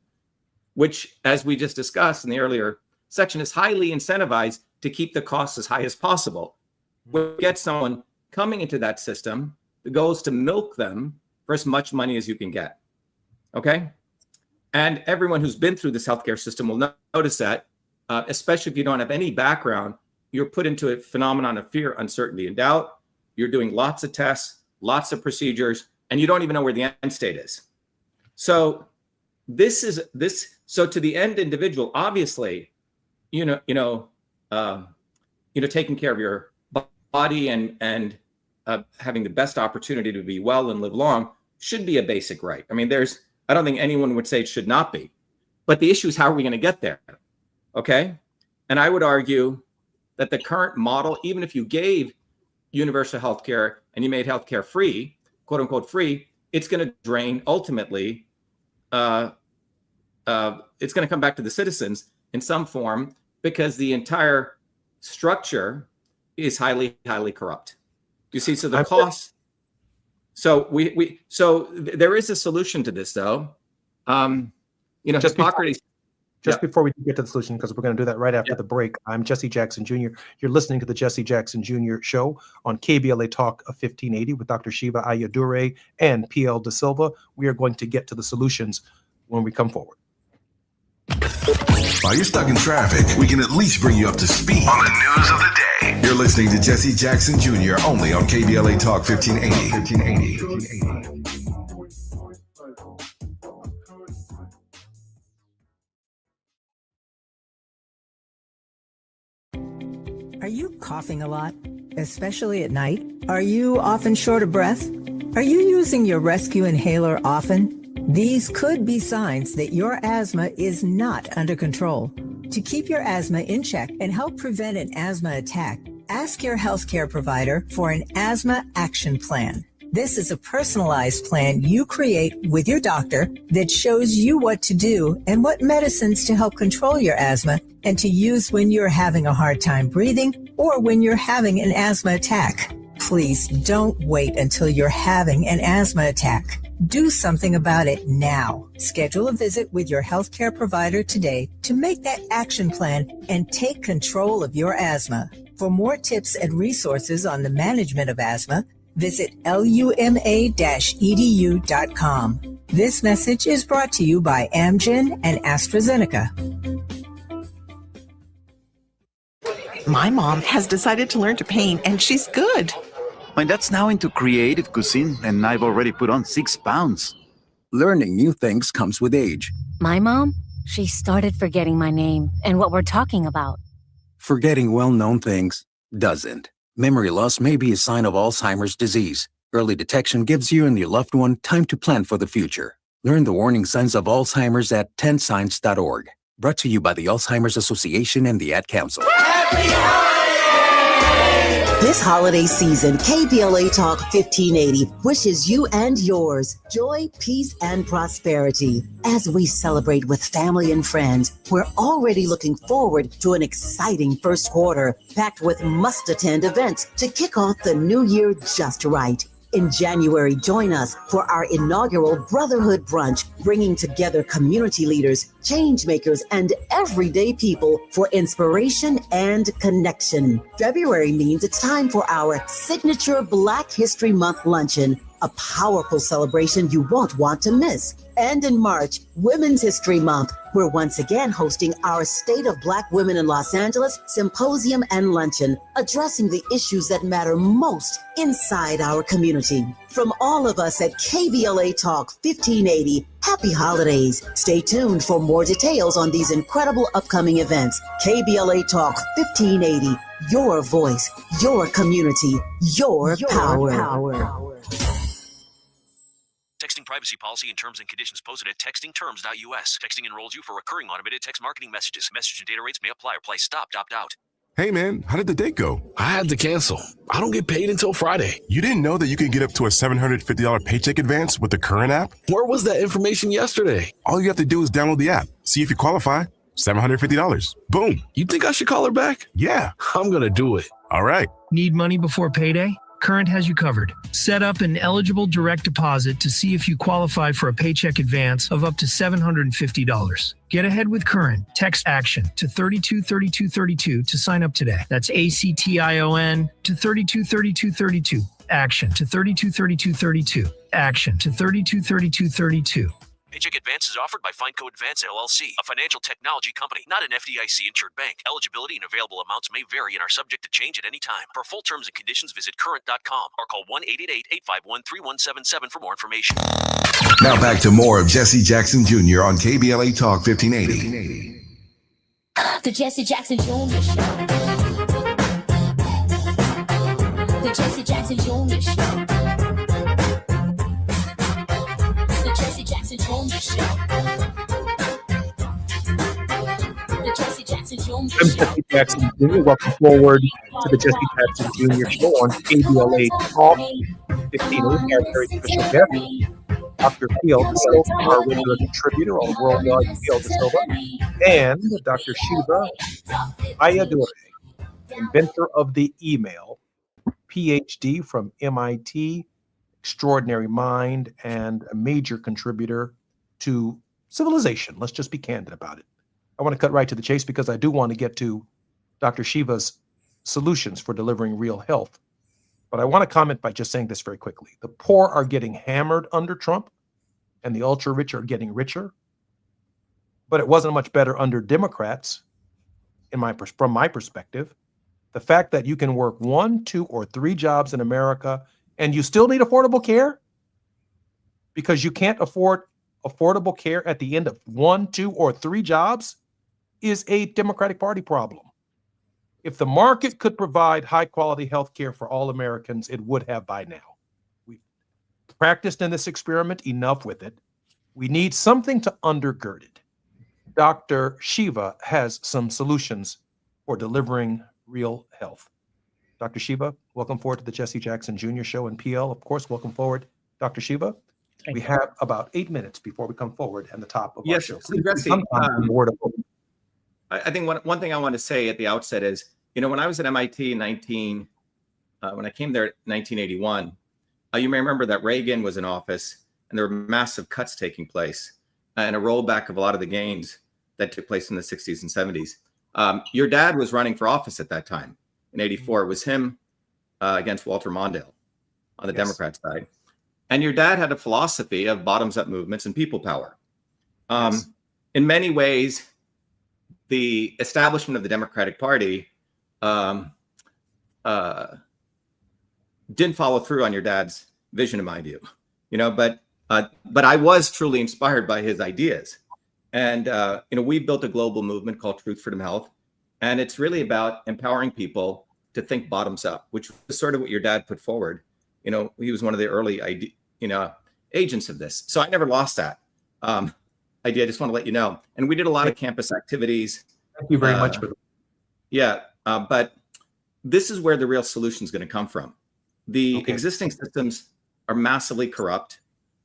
which, as we just discussed in the earlier section, is highly incentivized to keep the costs as high as possible. When you get someone coming into that system, the goal is to milk them for as much money as you can get. Okay? And everyone who's been through this healthcare system will notice that, especially if you don't have any background, you're put into a phenomenon of fear, uncertainty, and doubt. You're doing lots of tests, lots of procedures, and you don't even know where the end state is. So so to the end individual, obviously, taking care of your body and having the best opportunity to be well and live long should be a basic right. I mean, I don't think anyone would say it should not be, but the issue is, how are we going to get there? Okay. And I would argue that the current model, even if you gave universal healthcare and you made healthcare free, quote unquote free, it's going to drain ultimately. It's going to come back to the citizens in some form, because the entire structure is highly, highly corrupt. You see, so the costs. So there is a solution to this, though. Hippocrates. Before we get to the solution, because we're going to do that right after the break, I'm Jesse Jackson Jr. You're listening to the Jesse Jackson Jr. Show on KBLA Talk of 1580 with Dr. Shiva Ayyadurai and PL De Silva. We are going to get to the solutions when we come forward. While you're stuck in traffic, we can at least bring you up to speed on the news of the day. You're listening to Jesse Jackson Jr. only on KBLA Talk 1580. Are you coughing a lot, especially at night? Are you often short of breath? Are you using your rescue inhaler often? These could be signs that your asthma is not under control. To keep your asthma in check and help prevent an asthma attack, ask your healthcare provider for an asthma action plan. This is a personalized plan you create with your doctor that shows you what to do and what medicines to help control your asthma and to use when you're having a hard time breathing or when you're having an asthma attack. Please don't wait until you're having an asthma attack. Do something about it now. Schedule a visit with your healthcare provider today to make that action plan and take control of your asthma. For more tips and resources on the management of asthma, visit luma-edu.com. This message is brought to you by Amgen and AstraZeneca. My mom has decided to learn to paint, and she's good. My dad's now into creative cuisine, and I've already put on 6 pounds. Learning new things comes with age. My mom, she started forgetting my name and what we're talking about. Forgetting well-known things doesn't. Memory loss may be a sign of Alzheimer's disease. Early detection gives you and your loved one time to plan for the future. Learn the warning signs of Alzheimer's at 10signs.org. Brought to you by the Alzheimer's Association and the Ad Council. This holiday season, KBLA Talk 1580 wishes you and yours joy, peace, and prosperity. As we celebrate with family and friends, we're already looking forward to an exciting first quarter, packed with must-attend events to kick off the new year just right. In January, join us for our inaugural Brotherhood Brunch, bringing together community leaders, change makers, and everyday people for inspiration and connection. February means it's time for our signature Black History Month luncheon, a powerful celebration you won't want to miss. And in March, Women's History Month, we're once again hosting our State of Black Women in Los Angeles Symposium and Luncheon, addressing the issues that matter most inside our community. From all of us at KBLA Talk 1580, happy holidays. Stay tuned for more details on these incredible upcoming events. KBLA Talk 1580, your voice, your community, your power. Texting privacy policy and terms and conditions posted at textingterms.us. Texting enrolls you for recurring automated text marketing messages. Message and data rates may apply or price stopped. Opt out. Hey man, how did the date go? I had to cancel. I don't get paid until Friday. You didn't know that you could get up to a $750 paycheck advance with the Current app? Where was that information yesterday? All you have to do is download the app, see if you qualify. $750. Boom. You think I should call her back? Yeah. I'm going to do it. All right. Need money before payday? Current has you covered. Set up an eligible direct deposit to see if you qualify for a paycheck advance of up to $750. Get ahead with Current. Text ACTION to 323232 to sign up today. That's ACTION to 323232. ACTION to 323232. ACTION to 323232. Paycheck advance is offered by FindCo Advance LLC, a financial technology company, not an FDIC-insured bank. Eligibility and available amounts may vary and are subject to change at any time. For full terms and conditions, visit current.com or call 1-888-851-3177 for more information. Now back to more of Jesse Jackson Jr. on KBLA Talk 1580. The Jesse Jackson Jr. Show. The Jesse Jackson Jr. Show. The Jesse Jackson Jr. Show. The Jesse Jackson Jr. I'm Jesse Jackson Jr. Welcome forward to the Jesse Jackson Jr. Show on KBLA Talk 1580. Our very special guest, Dr. Phil De Silva, our regular contributor on Worldwide, Phil De Silva, and Dr. Shiva Ayadure, inventor of the email, PhD from MIT, extraordinary mind, and a major contributor to civilization. Let's just be candid about it. I want to cut right to the chase because I do want to get to Dr. Shiva's solutions for delivering real health. But I want to comment by just saying this very quickly. The poor are getting hammered under Trump, and the ultra-rich are getting richer. But it wasn't much better under Democrats, from my perspective. The fact that you can work 1, 2, or 3 jobs in America and you still need affordable care because you can't afford affordable care at the end of 1, 2, or 3 jobs is a Democratic Party problem. If the market could provide high-quality health care for all Americans, it would have by now. We've practiced in this experiment enough with it. We need something to undergird it. Dr. Shiva has some solutions for delivering real health. Dr. Shiva, welcome forward to the Jesse Jackson Jr. Show and PL. Of course, welcome forward, Dr. Shiva. We have about 8 minutes before we come forward and the top of our show. Jesse, I think one thing I want to say at the outset is, when I was at MIT when I came there in 1981, you may remember that Reagan was in office and there were massive cuts taking place and a rollback of a lot of the gains that took place in the 60s and 70s. Your dad was running for office at that time in 84. It was him against Walter Mondale on the Democrat side. And your dad had a philosophy of bottoms-up movements and people power. In many ways, the establishment of the Democratic Party didn't follow through on your dad's vision, in my view. But I was truly inspired by his ideas. And we built a global movement called Truth, Freedom, Health. And it's really about empowering people to think bottoms up, which was sort of what your dad put forward. He was one of the early agents of this. So I never lost that idea. I just want to let you know. And we did a lot of campus activities. Thank you very much for that. Yeah. But this is where the real solution is going to come from. The existing systems are massively corrupt.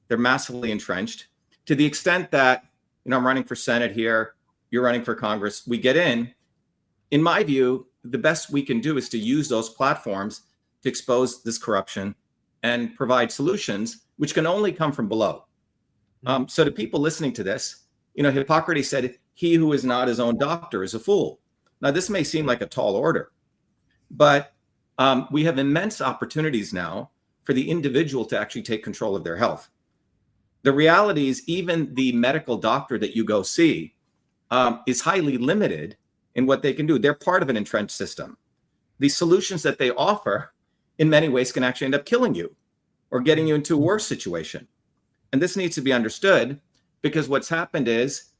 They're massively entrenched to the extent that, I'm running for Senate here. You're running for Congress. We get in my view, the best we can do is to use those platforms to expose this corruption and provide solutions, which can only come from below. So to people listening to this, Hippocrates said, "He who is not his own doctor is a fool." Now, this may seem like a tall order, but we have immense opportunities now for the individual to actually take control of their health. The reality is, even the medical doctor that you go see is highly limited in what they can do. They're part of an entrenched system. The solutions that they offer, in many ways, can actually end up killing you or getting you into a worse situation. And this needs to be understood, because what's happened is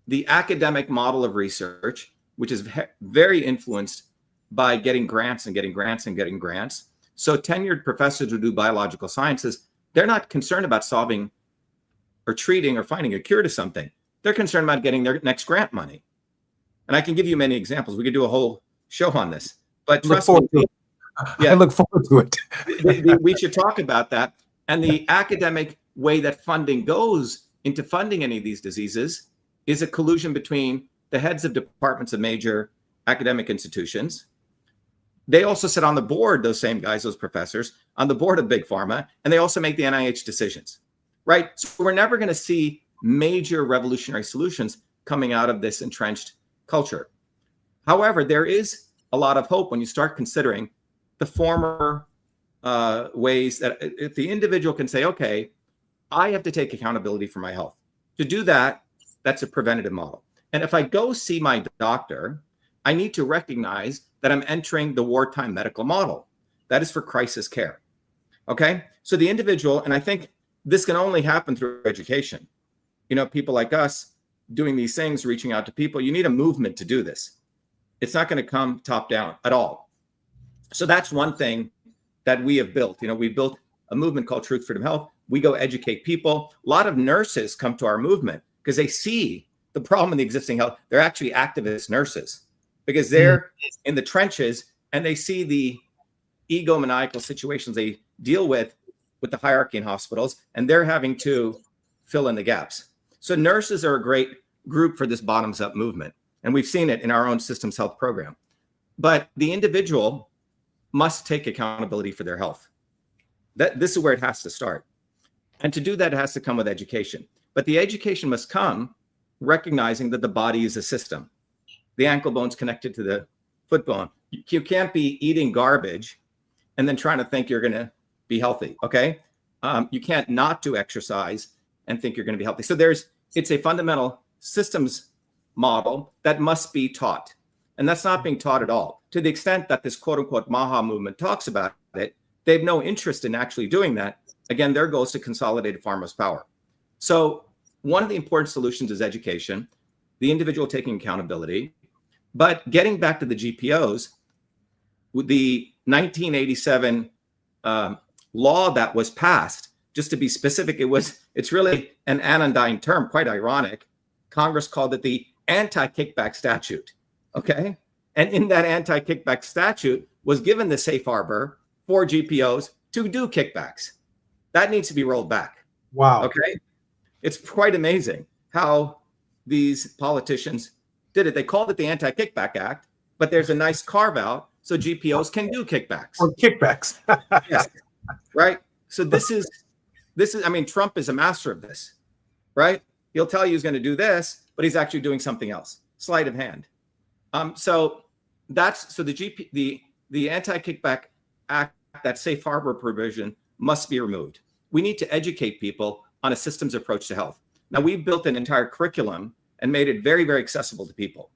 the academic model of research, which is very influenced by getting grants and getting grants and getting grants. So tenured professors who do biological sciences, they're not concerned about solving or treating or finding a cure to something. They're concerned about getting their next grant money. And I can give you many examples. We could do a whole show on this. But trust me, I look forward to it. We should talk about that. And the academic way that funding goes into funding any of these diseases is a collusion between the heads of departments of major academic institutions. They also sit on the board, those same guys, those professors, on the board of Big Pharma, and they also make the NIH decisions, right? So we're never going to see major revolutionary solutions coming out of this entrenched culture. However, there is a lot of hope when you start considering the former ways that if the individual can say, okay, I have to take accountability for my health. To do that, that's a preventative model. And if I go see my doctor, I need to recognize that I'm entering the wartime medical model. That is for crisis care. Okay? So the individual, and I think this can only happen through education. People like us doing these things, reaching out to people, you need a movement to do this. It's not going to come top down at all. So that's one thing that we have built. We built a movement called Truth, Freedom, Health. We go educate people. A lot of nurses come to our movement because they see the problem in the existing health. They're actually activist nurses because they're in the trenches and they see the egomaniacal situations they deal with the hierarchy in hospitals, and they're having to fill in the gaps. So nurses are a great group for this bottoms-up movement, and we've seen it in our own systems health program. But the individual must take accountability for their health. This is where it has to start. And to do that, it has to come with education. But the education must come recognizing that the body is a system. The ankle bone's connected to the foot bone. You can't be eating garbage and then trying to think you're going to be healthy, okay? You can't not do exercise and think you're going to be healthy. So it's a fundamental systems model that must be taught. And that's not being taught at all. To the extent that this quote unquote Maha movement talks about it, they have no interest in actually doing that. Again, their goal is to consolidate pharma's power. So one of the important solutions is education, the individual taking accountability. But getting back to the GPOs, with the 1987 law that was passed, just to be specific, it's really an anodyne term, quite ironic. Congress called it the anti-kickback statute, okay? And in that anti-kickback statute was given the safe harbor for GPOs to do kickbacks. That needs to be rolled back. Wow. Okay? It's quite amazing how these politicians did it. They called it the Anti-Kickback Act, but there's a nice carve out so GPOs can do kickbacks. Or kickbacks. Yeah. Right? So this is, I mean, Trump is a master of this, right? He'll tell you he's going to do this, but he's actually doing something else. Sleight of hand. So the Anti-Kickback Act, that safe harbor provision, must be removed. We need to educate people on a systems approach to health. Now, we've built an entire curriculum and made it very, very accessible to people.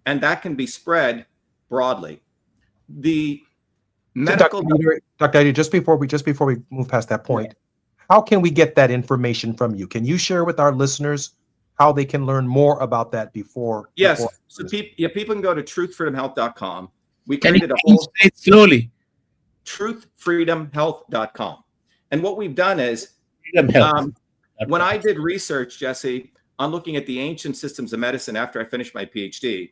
And that can be spread broadly. The medical... So Dr. Adi, just before we move past that point, how can we get that information from you? Can you share with our listeners how they can learn more about that before? Yes. So people can go to truthfreedomhealth.com. We Can you created a whole... say it slowly? Truthfreedomhealth.com. And what we've done is, when I did research, Jesse, on looking at the ancient systems of medicine after I finished my PhD,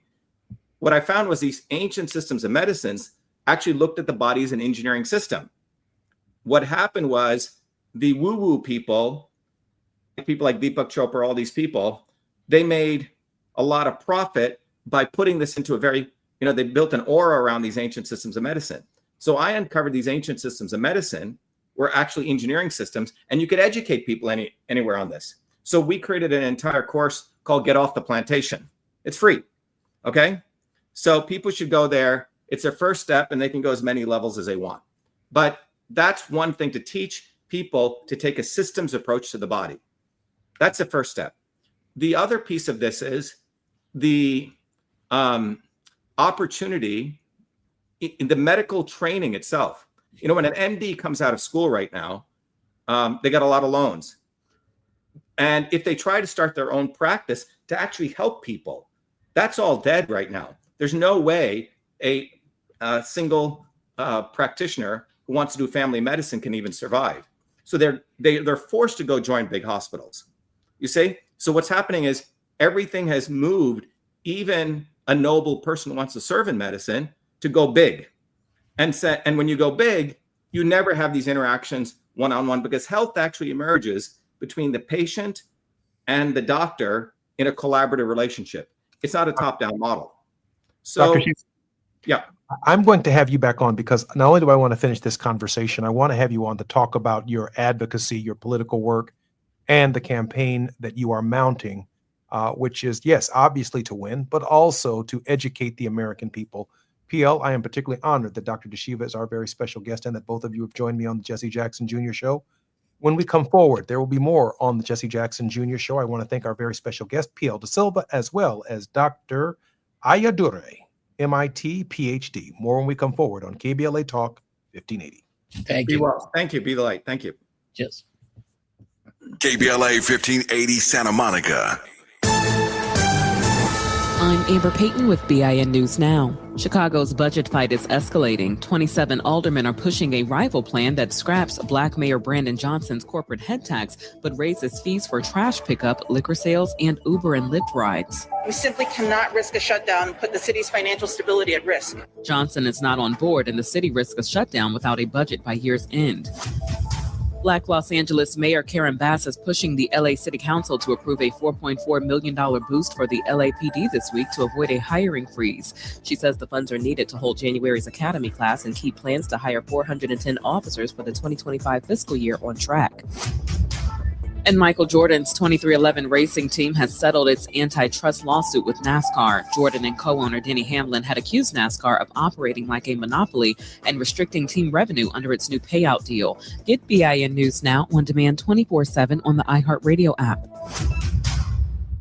what I found was these ancient systems of medicines actually looked at the body as an engineering system. What happened was the woo-woo people like Deepak Chopra, all these people, they made a lot of profit by putting this into a very, they built an aura around these ancient systems of medicine. So I uncovered these ancient systems of medicine were actually engineering systems, and you could educate people anywhere on this. So we created an entire course called Get Off the Plantation. It's free, okay? So people should go there. It's their first step, and they can go as many levels as they want. But that's one thing, to teach people to take a systems approach to the body. That's the first step. The other piece of this is the opportunity in the medical training itself. You know, when an MD comes out of school right now, they got a lot of loans. And if they try to start their own practice to actually help people, that's all dead right now. There's no way a single practitioner who wants to do family medicine can even survive. So they're forced to go join big hospitals. You see? So what's happening is everything has moved, even a noble person who wants to serve in medicine, to go big. And when you go big, you never have these interactions one-on-one, because health actually emerges between the patient and the doctor in a collaborative relationship. It's not a top-down model. So, yeah. I'm going to have you back on, because not only do I want to finish this conversation, I want to have you on to talk about your advocacy, your political work, and the campaign that you are mounting, which is, yes, obviously to win, but also to educate the American people. PL, I am particularly honored that Dr. DeShiva is our very special guest, and that both of you have joined me on the Jesse Jackson Jr. Show. When we come forward, there will be more on the Jesse Jackson Jr. Show. I want to thank our very special guest, PL De Silva, as well as Dr. Ayadure, MIT, PhD. More when we come forward on KBLA Talk 1580. Thank you. Well. Thank you. Be the light. Thank you. Yes. KBLA 1580 Santa Monica. I'm Amber Payton with BIN News Now. Chicago's budget fight is escalating. 27 aldermen are pushing a rival plan that scraps Black Mayor Brandon Johnson's corporate head tax, but raises fees for trash pickup, liquor sales, and Uber and Lyft rides. We simply cannot risk a shutdown and put the city's financial stability at risk. Johnson is not on board, and the city risks a shutdown without a budget by year's end. Black Los Angeles Mayor Karen Bass is pushing the LA City Council to approve a $4.4 million boost for the LAPD this week to avoid a hiring freeze. She says the funds are needed to hold January's academy class and keep plans to hire 410 officers for the 2025 fiscal year on track. And Michael Jordan's 23XI racing team has settled its antitrust lawsuit with NASCAR. Jordan and co-owner Denny Hamlin had accused NASCAR of operating like a monopoly and restricting team revenue under its new payout deal. Get BIN News Now on demand 24/7 on the iHeartRadio app.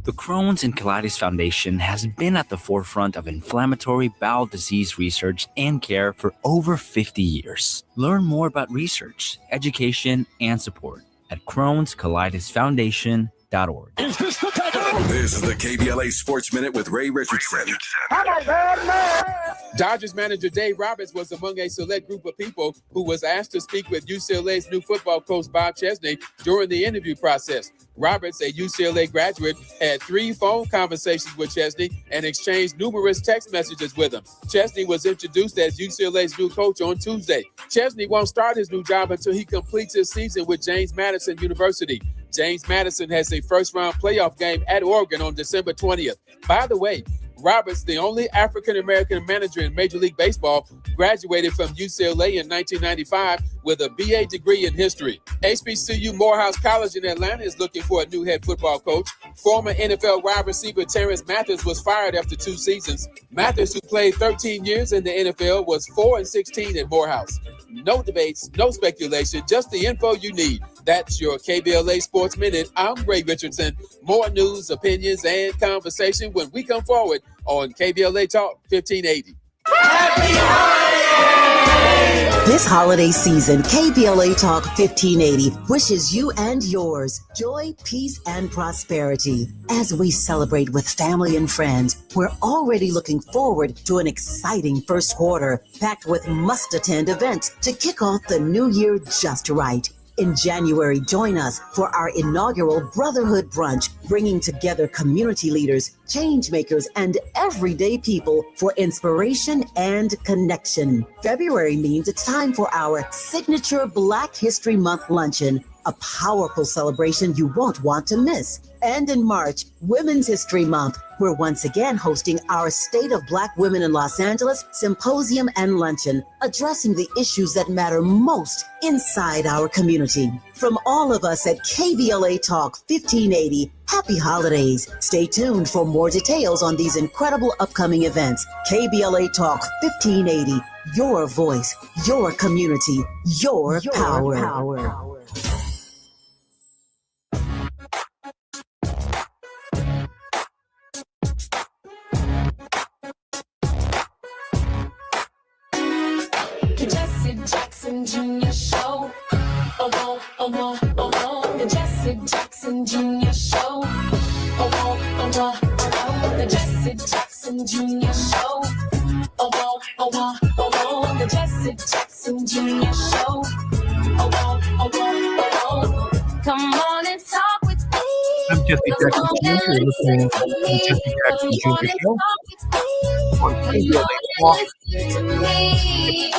The Crohn's and Colitis Foundation has been at the forefront of inflammatory bowel disease research and care for over 50 years. Learn more about research, education, and support at Crohn'sColitisFoundation.org. This is the KBLA Sports Minute with Ray Richardson. Dodgers manager Dave Roberts was among a select group of people who was asked to speak with UCLA's new football coach Bob Chesney during the interview process. Roberts, a UCLA graduate, had 3 phone conversations with Chesney and exchanged numerous text messages with him. Chesney was introduced as UCLA's new coach on Tuesday. Chesney won't start his new job until he completes his season with James Madison University. James Madison has a first-round playoff game at Oregon on December 20th. By the way, Roberts, the only African-American manager in Major League Baseball, graduated from UCLA in 1995 with a BA degree in history. HBCU Morehouse College in Atlanta is looking for a new head football coach. Former NFL wide receiver Terrence Mathis was fired after 2 seasons. Mathis, who played 13 years in the NFL, was 4-16 at Morehouse. No debates, no speculation, just the info you need. That's your KBLA Sports Minute. I'm Ray Richardson. More news, opinions, and conversation when we come forward on KBLA Talk 1580. This holiday season, KBLA Talk 1580 wishes you and yours joy, peace, and prosperity. As we celebrate with family and friends, we're already looking forward to an exciting first quarter, packed with must-attend events to kick off the new year just right. In January, join us for our inaugural Brotherhood Brunch, bringing together community leaders, change makers, and everyday people for inspiration and connection. February means it's time for our signature Black History Month luncheon, a powerful celebration you won't want to miss. And in March, Women's History Month, we're once again hosting our State of Black Women in Los Angeles Symposium and Luncheon, addressing the issues that matter most inside our community. From all of us at KBLA Talk 1580, happy holidays. Stay tuned for more details on these incredible upcoming events. KBLA Talk 1580, your voice, your community, your power. Jesse Jackson Jr. Show. Oh, oh, oh, oh, the Jesse Jackson Jr. Show. Oh, oh, oh, the Jesse Jackson Jr. Show. Oh, oh, oh, the Jesse Jackson Jr. Show. Oh, oh, come on and talk with me. I'm Jesse Jackson Jr. You're listening to the Jesse Jackson Jr. Show on KBLA Talk 1580.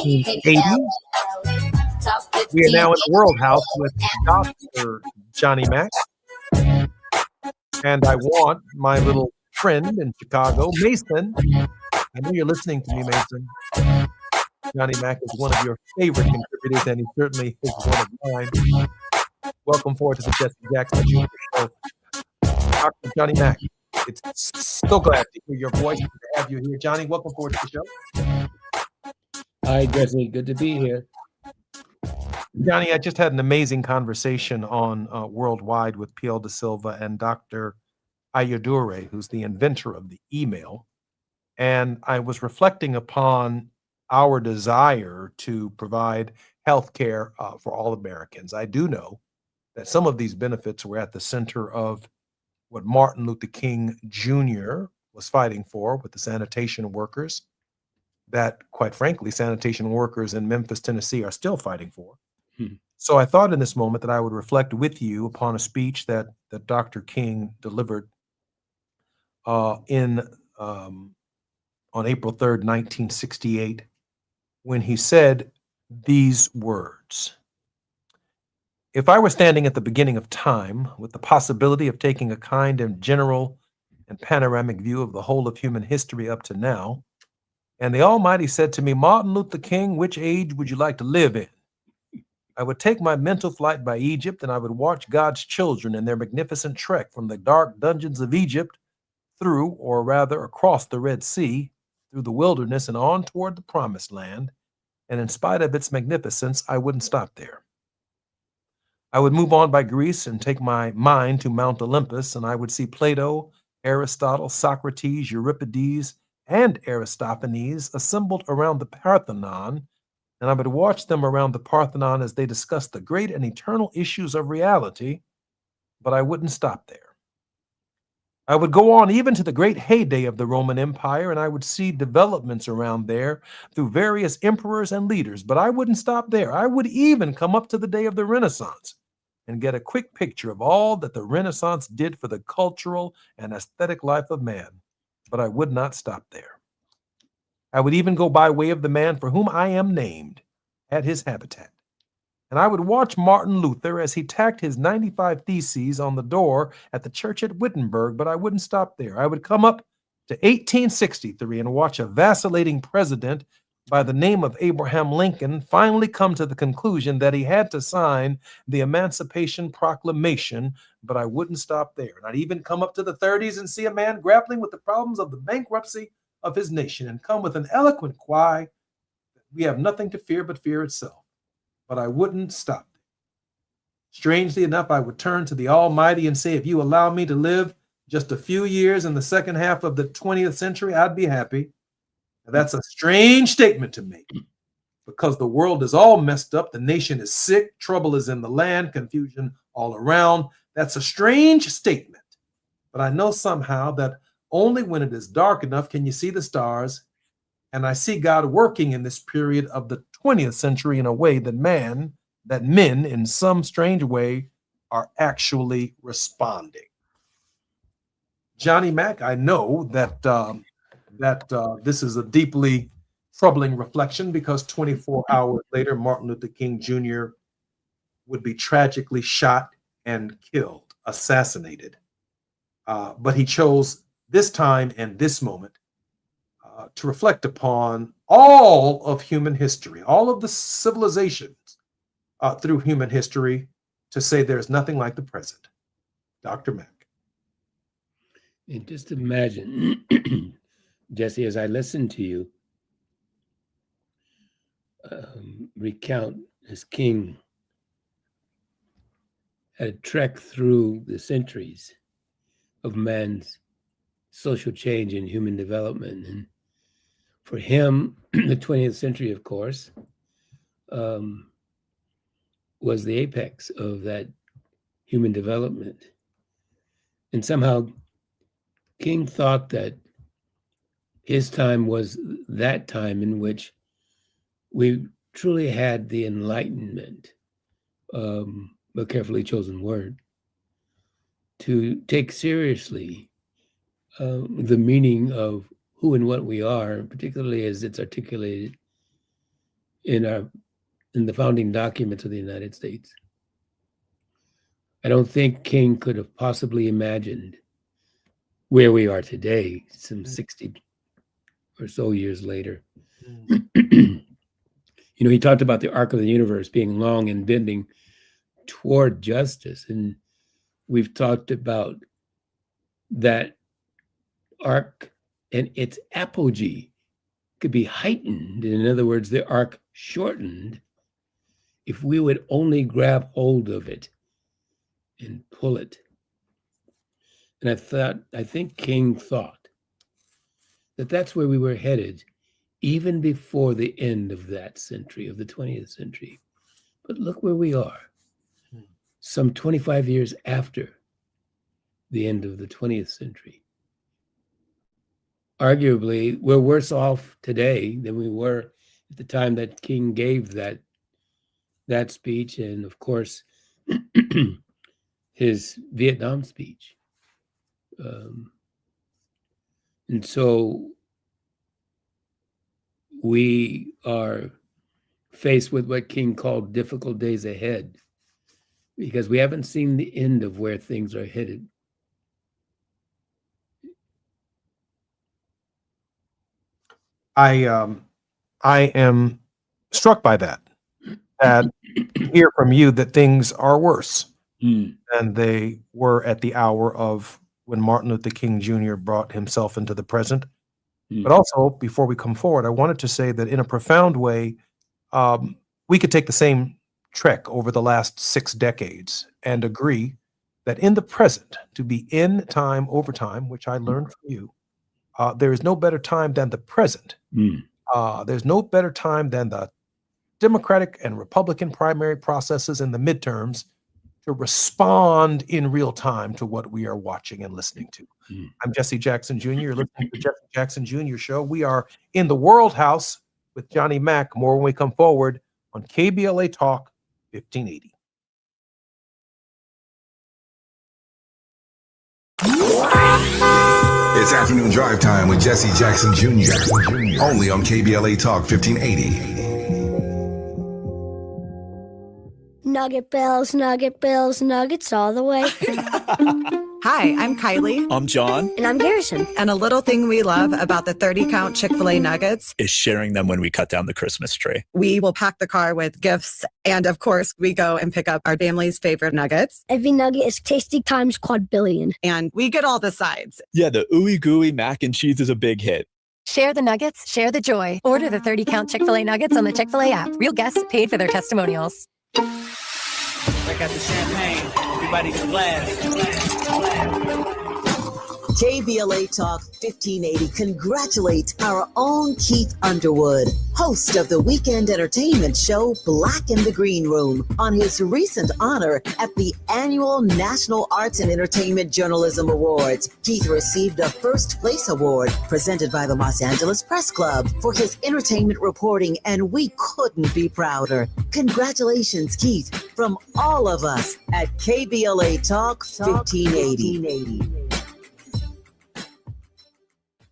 We are now in the World House with Dr. Johnny Mack. And I want my little friend in Chicago, Mason. I know you're listening to me, Mason. Johnny Mack is one of your favorite contributors, and he certainly is one of mine. Welcome forward to the Jesse Jackson Jr. Show. Dr. Johnny Mack, it's so glad to hear your voice and to have you here. Johnny, welcome forward to the show. Hi, Jesse. Good to be here. Johnny, I just had an amazing conversation on Worldwide with P.L. De Silva and Dr. Ayadure, who's the inventor of the email. And I was reflecting upon our desire to provide health care for all Americans. I do know that some of these benefits were at the center of what Martin Luther King Jr. was fighting for with the sanitation workers, that, quite frankly, sanitation workers in Memphis, Tennessee are still fighting for. So I thought in this moment that I would reflect with you upon a speech that Dr. King delivered on April 3rd, 1968, when he said these words: "If I were standing at the beginning of time with the possibility of taking a kind and general and panoramic view of the whole of human history up to now, and the Almighty said to me, 'Martin Luther King, which age would you like to live in?' I would take my mental flight by Egypt, and I would watch God's children in their magnificent trek from the dark dungeons of Egypt through, or rather across the Red Sea, through the wilderness and on toward the promised land. And in spite of its magnificence, I wouldn't stop there. I would move on by Greece and take my mind to Mount Olympus, and I would see Plato, Aristotle, Socrates, Euripides, and Aristophanes assembled around the Parthenon, and I would watch them around the Parthenon as they discussed the great and eternal issues of reality, but I wouldn't stop there. I would go on even to the great heyday of the Roman Empire, and I would see developments around there through various emperors and leaders, but I wouldn't stop there. I would even come up to the day of the Renaissance and get a quick picture of all that the Renaissance did for the cultural and aesthetic life of man, but I would not stop there. I would even go by way of the man for whom I am named at his habitat. And I would watch Martin Luther as he tacked his 95 Theses on the door at the church at Wittenberg, but I wouldn't stop there. I would come up to 1863 and watch a vacillating president by the name of Abraham Lincoln finally come to the conclusion that he had to sign the Emancipation Proclamation, but I wouldn't stop there. And I'd even come up to the 30s and see a man grappling with the problems of the bankruptcy of his nation and come with an eloquent cry, we have nothing to fear but fear itself. But I wouldn't stop. Strangely enough, I would turn to the Almighty and say, if you allow me to live just a few years in the second half of the 20th century, I'd be happy. Now, that's a strange statement to make because the world is all messed up. The nation is sick. Trouble is in the land. Confusion all around. That's a strange statement. But I know somehow that only when it is dark enough can you see the stars. And I see God working in this period of the 20th century in a way that men in some strange way are actually responding. Johnny Mack, I know that this is a deeply troubling reflection because 24 hours later, Martin Luther King Jr. would be tragically shot and killed, assassinated. But he chose this time and this moment to reflect upon all of human history, all of the civilizations through human history, to say there's nothing like the present. Dr. Mack. And just imagine, Jesse, as I listen to you recount as King had a trek through the centuries of man's social change and human development. And for him, the 20th century, of course, was the apex of that human development. And somehow King thought that his time was that time in which we truly had the enlightenment, a carefully chosen word, to take seriously the meaning of who and what we are, particularly as it's articulated in the founding documents of the United States. I don't think King could have possibly imagined where we are today, some 60 or so years later. You know, he talked about the arc of the universe being long and bending toward justice. And we've talked about that arc and its apogee could be heightened. In other words, the arc shortened if we would only grab hold of it and pull it. And I think King thought that that's where we were headed even before the end of that century, of the 20th century. But look where we are, some 25 years after the end of the 20th century. Arguably, we're worse off today than we were at the time that King gave that speech, and of course, his Vietnam speech. And so we are faced with what King called difficult days ahead, because we haven't seen the end of where things are headed. I am struck by that. And hear from you that things are worse than they were at the hour of when Martin Luther King Jr. brought himself into the present. But also, before we come forward, I wanted to say that in a profound way, we could take the same trek over the last 6 decades and agree that in the present, to be in time over time, which I learned from you, there is no better time than the present. There's no better time than the Democratic and Republican primary processes and the midterms to respond in real time to what we are watching and listening to. I'm Jesse Jackson Jr. You're listening to the Jesse Jackson Jr. Show. We are in the World House with Johnny Mack. More when we come forward on KBLA Talk 1580. It's afternoon drive time with Jesse Jackson Jr. Only on KBLA Talk 1580. Nugget Bills, Nuggets all the way. Hi, I'm Kylie. I'm John. And I'm Garrison. And a little thing we love about the 30-count Chick-fil-A nuggets is sharing them when we cut down the Christmas tree. We will pack the car with gifts. And of course, we go and pick up our family's favorite nuggets. Every nugget is tasty times quadrillion. And we get all the sides. Yeah, the ooey gooey mac and cheese is a big hit. Share the nuggets, share the joy. Order the 30-count Chick-fil-A nuggets on the Chick-fil-A app. Real guests paid for their testimonials. Break out the champagne. Everybody get a glass. KBLA Talk 1580 congratulates our own Keith Underwood, host of the weekend entertainment show Black in the Green Room, on his recent honor at the annual National Arts and Entertainment Journalism Awards. Keith received a first place award presented by the Los Angeles Press Club for his entertainment reporting, and we couldn't be prouder. Congratulations, Keith, from all of us at KBLA Talk 1580.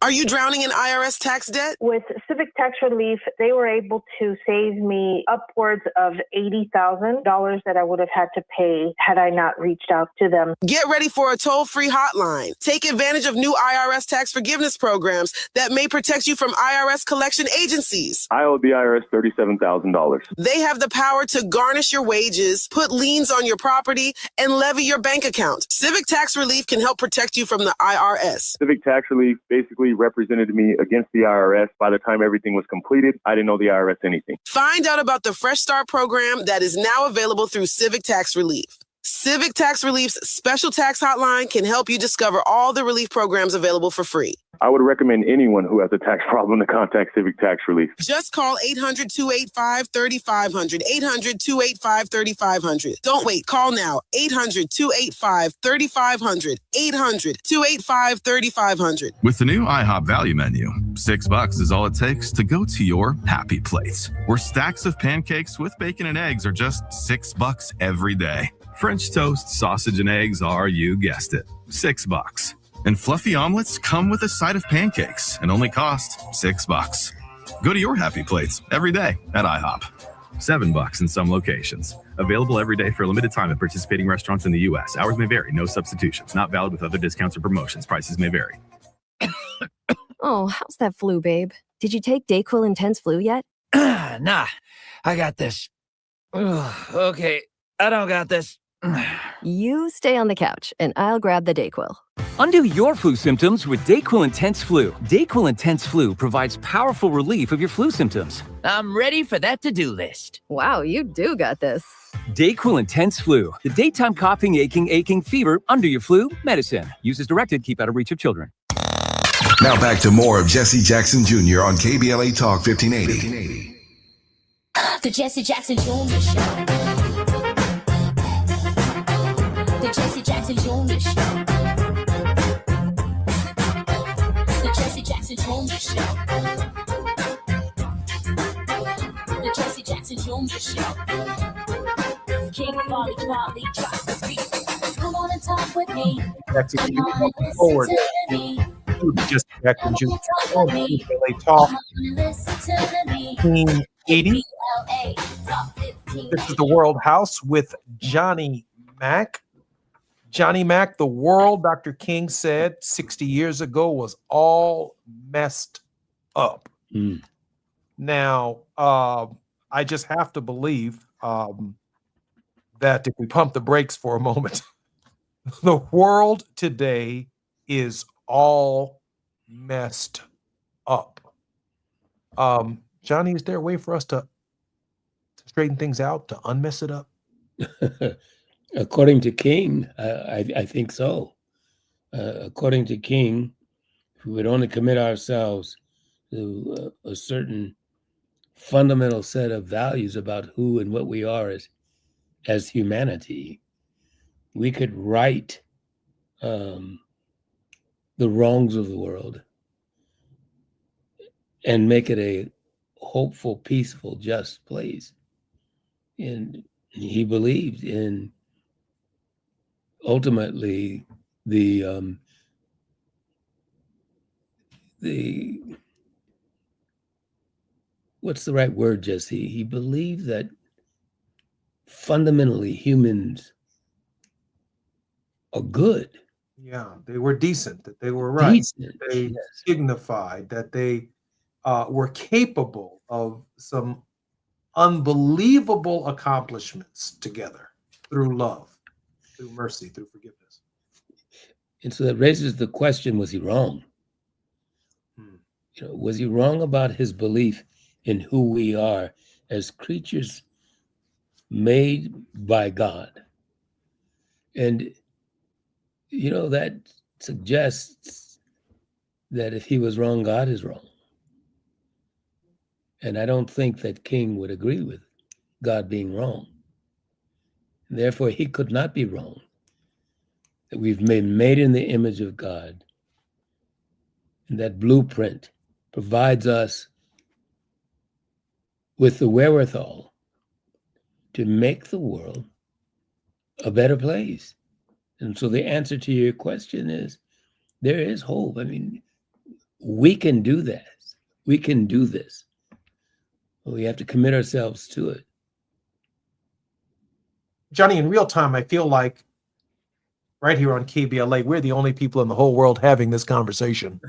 Are you drowning in IRS tax debt? With Civic Tax Relief, they were able to save me upwards of $80,000 that I would have had to pay had I not reached out to them. Get ready for a toll-free hotline. Take advantage of new IRS tax forgiveness programs that may protect you from IRS collection agencies. I owe the IRS $37,000. They have the power to garnish your wages, put liens on your property, and levy your bank account. Civic Tax Relief can help protect you from the IRS. Civic Tax Relief basically represented me against the IRS. By the time everything was completed, I didn't owe the IRS anything. Find out about the Fresh Start program that is now available through Civic Tax Relief. Civic Tax Relief's special tax hotline can help you discover all the relief programs available for free. I would recommend anyone who has a tax problem to contact Civic Tax Relief. Just call 800-285-3500, 800-285-3500. Don't wait. Call now. 800-285-3500, 800-285-3500. With the new IHOP value menu, $6 is all it takes to go to your happy place, where stacks of pancakes with bacon and eggs are just $6 every day. French toast, sausage, and eggs are, you guessed it, $6. And fluffy omelets come with a side of pancakes and only cost $6. Go to your happy plates every day at IHOP. $7 in some locations. Available every day for a limited time at participating restaurants in the U.S. Hours may vary. No substitutions. Not valid with other discounts or promotions. Prices may vary. Oh, how's that flu, babe? Did you take Dayquil Intense Flu yet? Nah, I got this. Ugh, okay, I don't got this. You stay on the couch, and I'll grab the Dayquil. Undo your flu symptoms with Dayquil Intense Flu. Dayquil Intense Flu provides powerful relief of your flu symptoms. I'm ready for that to-do list. Wow, you do got this. Dayquil Intense Flu. The daytime coughing, aching, fever, under your flu medicine. Use as directed. Keep out of reach of children. Now back to more of Jesse Jackson Jr. on KBLA Talk 1580. The Jesse Jackson Jr. Show. The Jesse Jackson Jr. Show. The Jesse Jackson Jr. Show. The Jesse Jackson Jr. Show. King Volley, drop the beat. Come on and talk with me. Jackson Jr. Forward. Just Jackson Jr. KBLA Talk 1580. This is the World House with Johnny Mack. Johnny Mack, the world, Dr. King said 60 years ago, was all messed up. Now, I just have to believe that if we pump the brakes for a moment, the world today is all messed up. Johnny, is there a way for us to straighten things out, to unmess it up? According to King, I think so. According to King, if we would only commit ourselves to a certain fundamental set of values about who and what we are as humanity, we could right the wrongs of the world and make it a hopeful, peaceful, just place. And he believed in ultimately the what's the right word, Jesse? He believed that fundamentally humans are good. Yeah, they were decent, that they were right, Decent, that they dignified, that they were capable of some unbelievable accomplishments together through love, through mercy, through forgiveness. And so that raises the question, was he wrong? Was he wrong about his belief in who we are as creatures made by God? And, that suggests that if he was wrong, God is wrong. And I don't think that King would agree with God being wrong. And therefore, he could not be wrong. That we've been made in the image of God. And that blueprint provides us with the wherewithal to make the world a better place. And so the answer to your question is, there is hope. I mean, we can do that. We can do this. We have to commit ourselves to it. Johnny, in real time, I feel like right here on KBLA, we're the only people in the whole world having this conversation.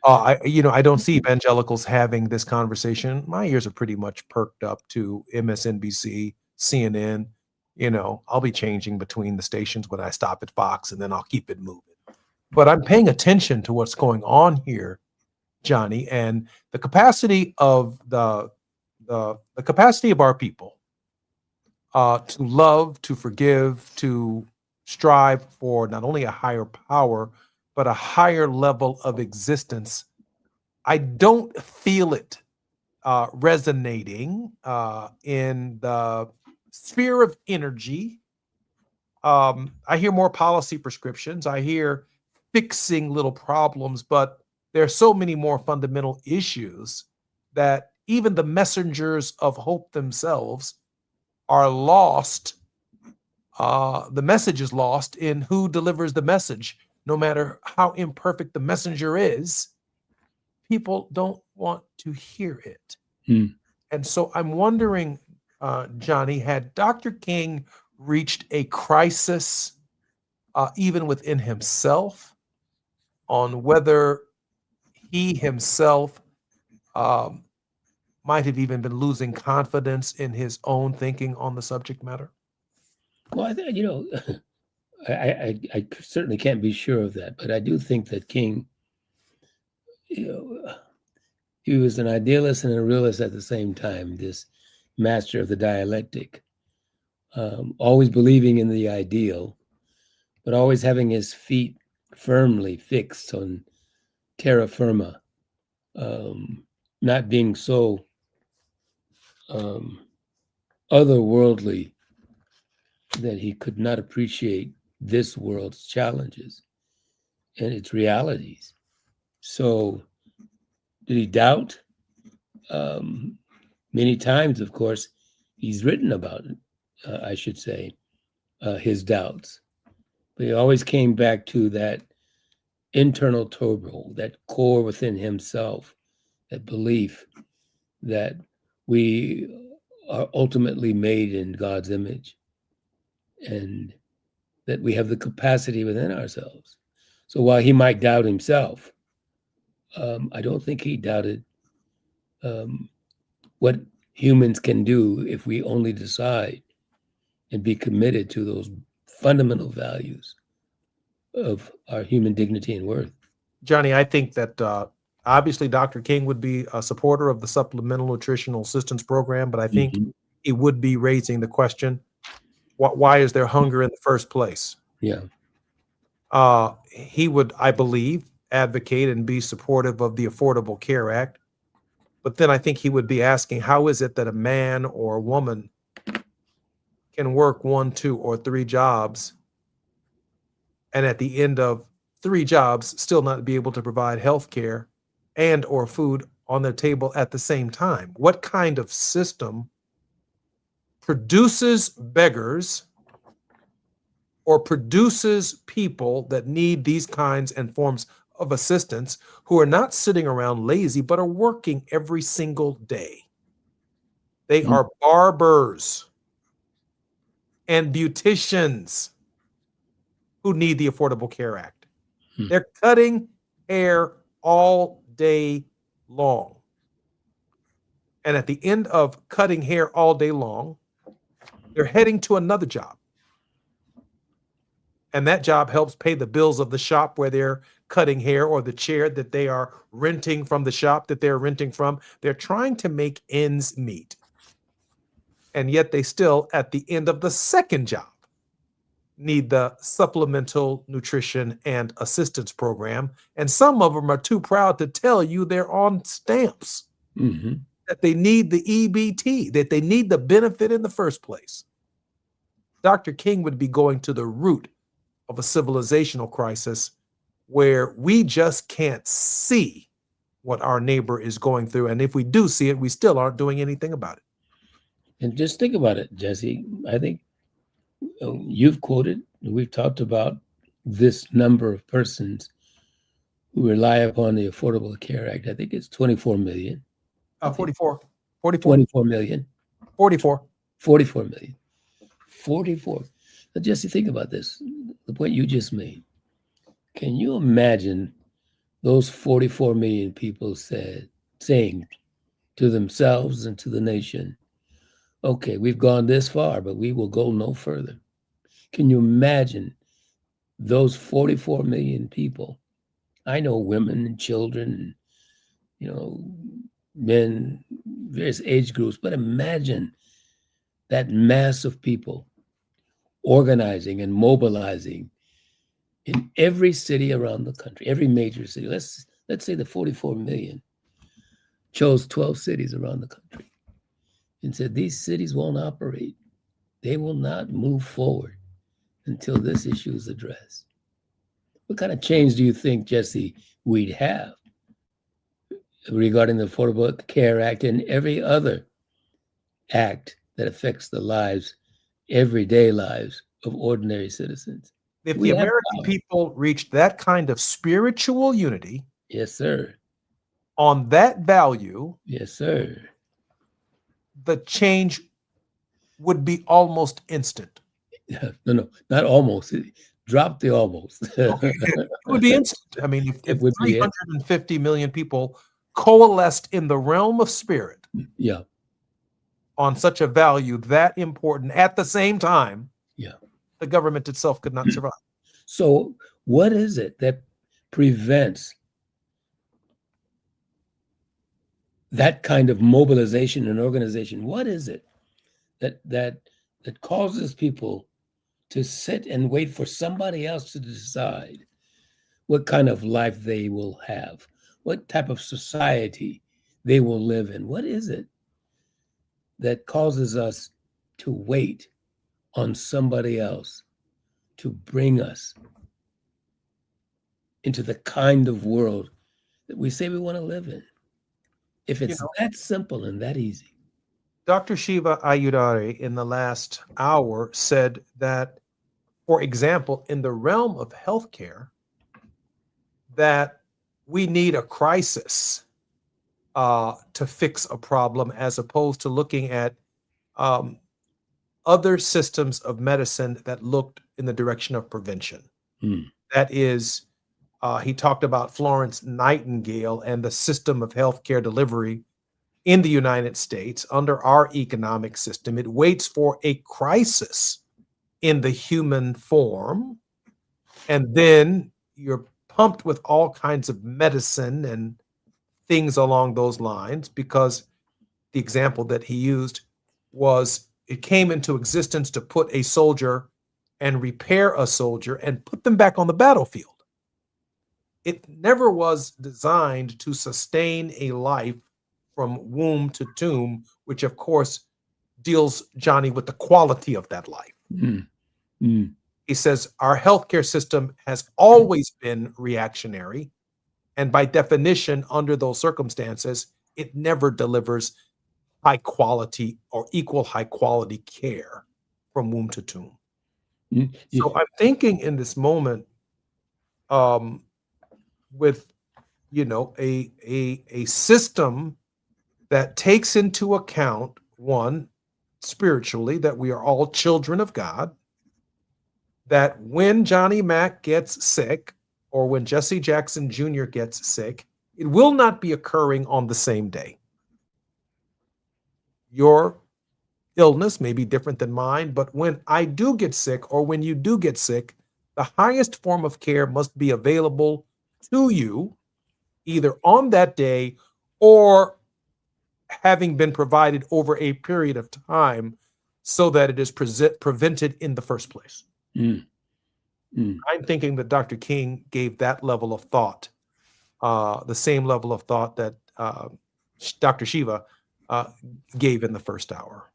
I don't see evangelicals having this conversation. My ears are pretty much perked up to MSNBC, CNN. I'll be changing between the stations when I stop at Fox, and then I'll keep it moving. But I'm paying attention to what's going on here, Johnny, and the capacity of the capacity of our people to love, to forgive, to strive for not only a higher power, but a higher level of existence. I don't feel it resonating in the sphere of energy. I hear more policy prescriptions. I hear fixing little problems, but there are so many more fundamental issues that even the messengers of hope themselves are lost. The message is lost in who delivers the message. No matter how imperfect the messenger is, people don't want to hear it. And so I'm wondering, Johnny, had Dr. King reached a crisis even within himself on whether he himself might have even been losing confidence in his own thinking on the subject matter? Well, I think, I certainly can't be sure of that, but I do think that King, he was an idealist and a realist at the same time, this master of the dialectic, always believing in the ideal, but always having his feet firmly fixed on terra firma, not being so otherworldly that he could not appreciate this world's challenges and its realities. So did he doubt? Many times, of course, he's written about it, I should say, his doubts. But he always came back to that internal turbo, that core within himself, that belief that we are ultimately made in God's image and that we have the capacity within ourselves. So while he might doubt himself, I don't think he doubted what humans can do if we only decide and be committed to those fundamental values of our human dignity and worth. Johnny, I think that obviously Dr. King would be a supporter of the Supplemental Nutritional Assistance Program, but I think he would be raising the question, why is there hunger in the first place? Yeah. He would, I believe, advocate and be supportive of the Affordable Care Act. But then I think he would be asking, how is it that a man or a woman can work 1, 2, or 3 jobs and at the end of 3 jobs still not be able to provide health care and or food on their table at the same time? What kind of system produces beggars or produces people that need these kinds and forms of assistance who are not sitting around lazy, but are working every single day? They are barbers and beauticians who need the Affordable Care Act. They're cutting hair all day long. And at the end of cutting hair all day long, they're heading to another job. And that job helps pay the bills of the shop where they're cutting hair or the chair that they are renting from the shop that they're renting from. They're trying to make ends meet. And yet they still, at the end of the second job, need the Supplemental Nutrition and Assistance Program. And some of them are too proud to tell you they're on stamps, that they need the EBT, that they need the benefit in the first place. Dr. King would be going to the root of a civilizational crisis where we just can't see what our neighbor is going through. And if we do see it, we still aren't doing anything about it. And just think about it, Jesse. I think you've quoted, we've talked about this number of persons who rely upon the Affordable Care Act. I think it's 24 million. 44. 24 million. 44. 44 million. 44. Now, Jesse, think about this. The point you just made. Can you imagine those 44 million people saying to themselves and to the nation, okay, we've gone this far, but we will go no further. Can you imagine those 44 million people? I know women and children, men, various age groups, but imagine that mass of people organizing and mobilizing in every city around the country, every major city. Let's say the 44 million chose 12 cities around the country and said, these cities won't operate. They will not move forward until this issue is addressed. What kind of change do you think, Jesse, we'd have regarding the Affordable Care Act and every other act that affects the lives, everyday lives of ordinary citizens? If the American people reached that kind of spiritual unity, yes, sir, on that value, yes, sir, the change would be almost instant. No, not almost. Drop the almost. Okay. It would be instant. I mean, if 350 million people coalesced in the realm of spirit, on such a value that important at the same time, the government itself could not survive. So what is it that prevents that kind of mobilization and organization? What is it that causes people to sit and wait for somebody else to decide what kind of life they will have, what type of society they will live in? What is it that causes us to wait on somebody else to bring us into the kind of world that we say we want to live in? If it's that simple and that easy. Dr. Shiva Ayudare in the last hour said that, for example, in the realm of healthcare, that we need a crisis to fix a problem, as opposed to looking at other systems of medicine that looked in the direction of prevention. That is, he talked about Florence Nightingale and the system of healthcare delivery in the United States under our economic system. It waits for a crisis in the human form, and then you're pumped with all kinds of medicine and things along those lines, because the example that he used was it came into existence to put a soldier and repair a soldier and put them back on the battlefield. It never was designed to sustain a life from womb to tomb, which of course deals, Johnny, with the quality of that life. He says our healthcare system has always been reactionary, and by definition, under those circumstances, it never delivers high quality or equal high quality care from womb to tomb. So I'm thinking in this moment, with a system that takes into account, one, spiritually, that we are all children of God, that when Johnny Mack gets sick or when Jesse Jackson Jr. gets sick, it will not be occurring on the same day. Your illness may be different than mine, but when I do get sick or when you do get sick, the highest form of care must be available to you either on that day or having been provided over a period of time so that it is prevented in the first place. I'm thinking that Dr. King gave that level of thought, the same level of thought that Dr. Shiva gave in the first hour.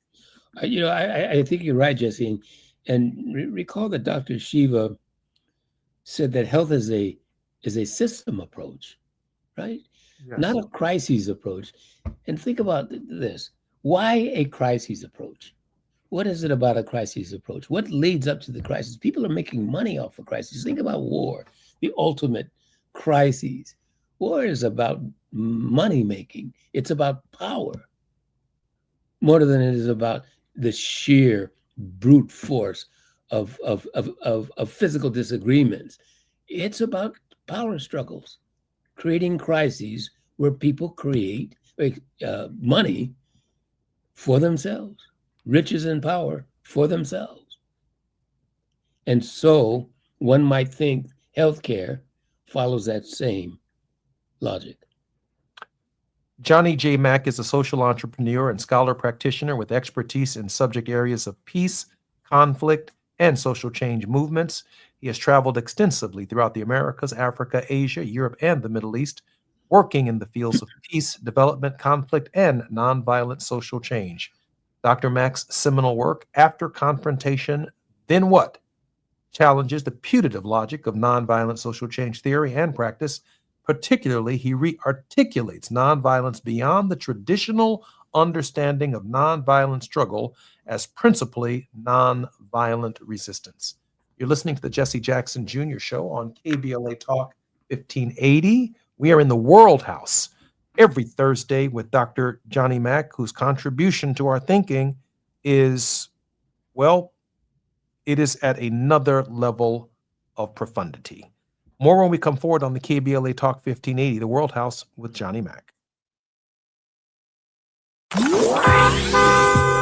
I think you're right, Jesse. And recall that Dr. Shiva said that health is a system approach, right? Yes. Not a crises approach. And think about this. Why a crises approach? What is it about a crises approach? What leads up to the crisis? People are making money off of crises. Think about war, the ultimate crises. War is about money making. It's about power more than it is about the sheer brute force of physical disagreements. It's about power struggles, creating crises where people create money for themselves, riches and power for themselves. And so one might think healthcare follows that same logic. Johnny J. Mack is a social entrepreneur and scholar practitioner with expertise in subject areas of peace, conflict, and social change movements. He has traveled extensively throughout the Americas, Africa, Asia, Europe, and the Middle East, working in the fields of peace, development, conflict, and nonviolent social change. Dr. Mack's seminal work, After Confrontation, Then What?, challenges the putative logic of nonviolent social change theory and practice. Particularly, he re-articulates nonviolence beyond the traditional understanding of nonviolent struggle as principally nonviolent resistance. You're listening to the Jesse Jackson Jr. Show on KBLA Talk 1580. We are in the World House every Thursday with Dr. Johnny Mack, whose contribution to our thinking is, well, it is at another level of profundity. More when we come forward on the KBLA Talk 1580, the World House with Johnny Mack.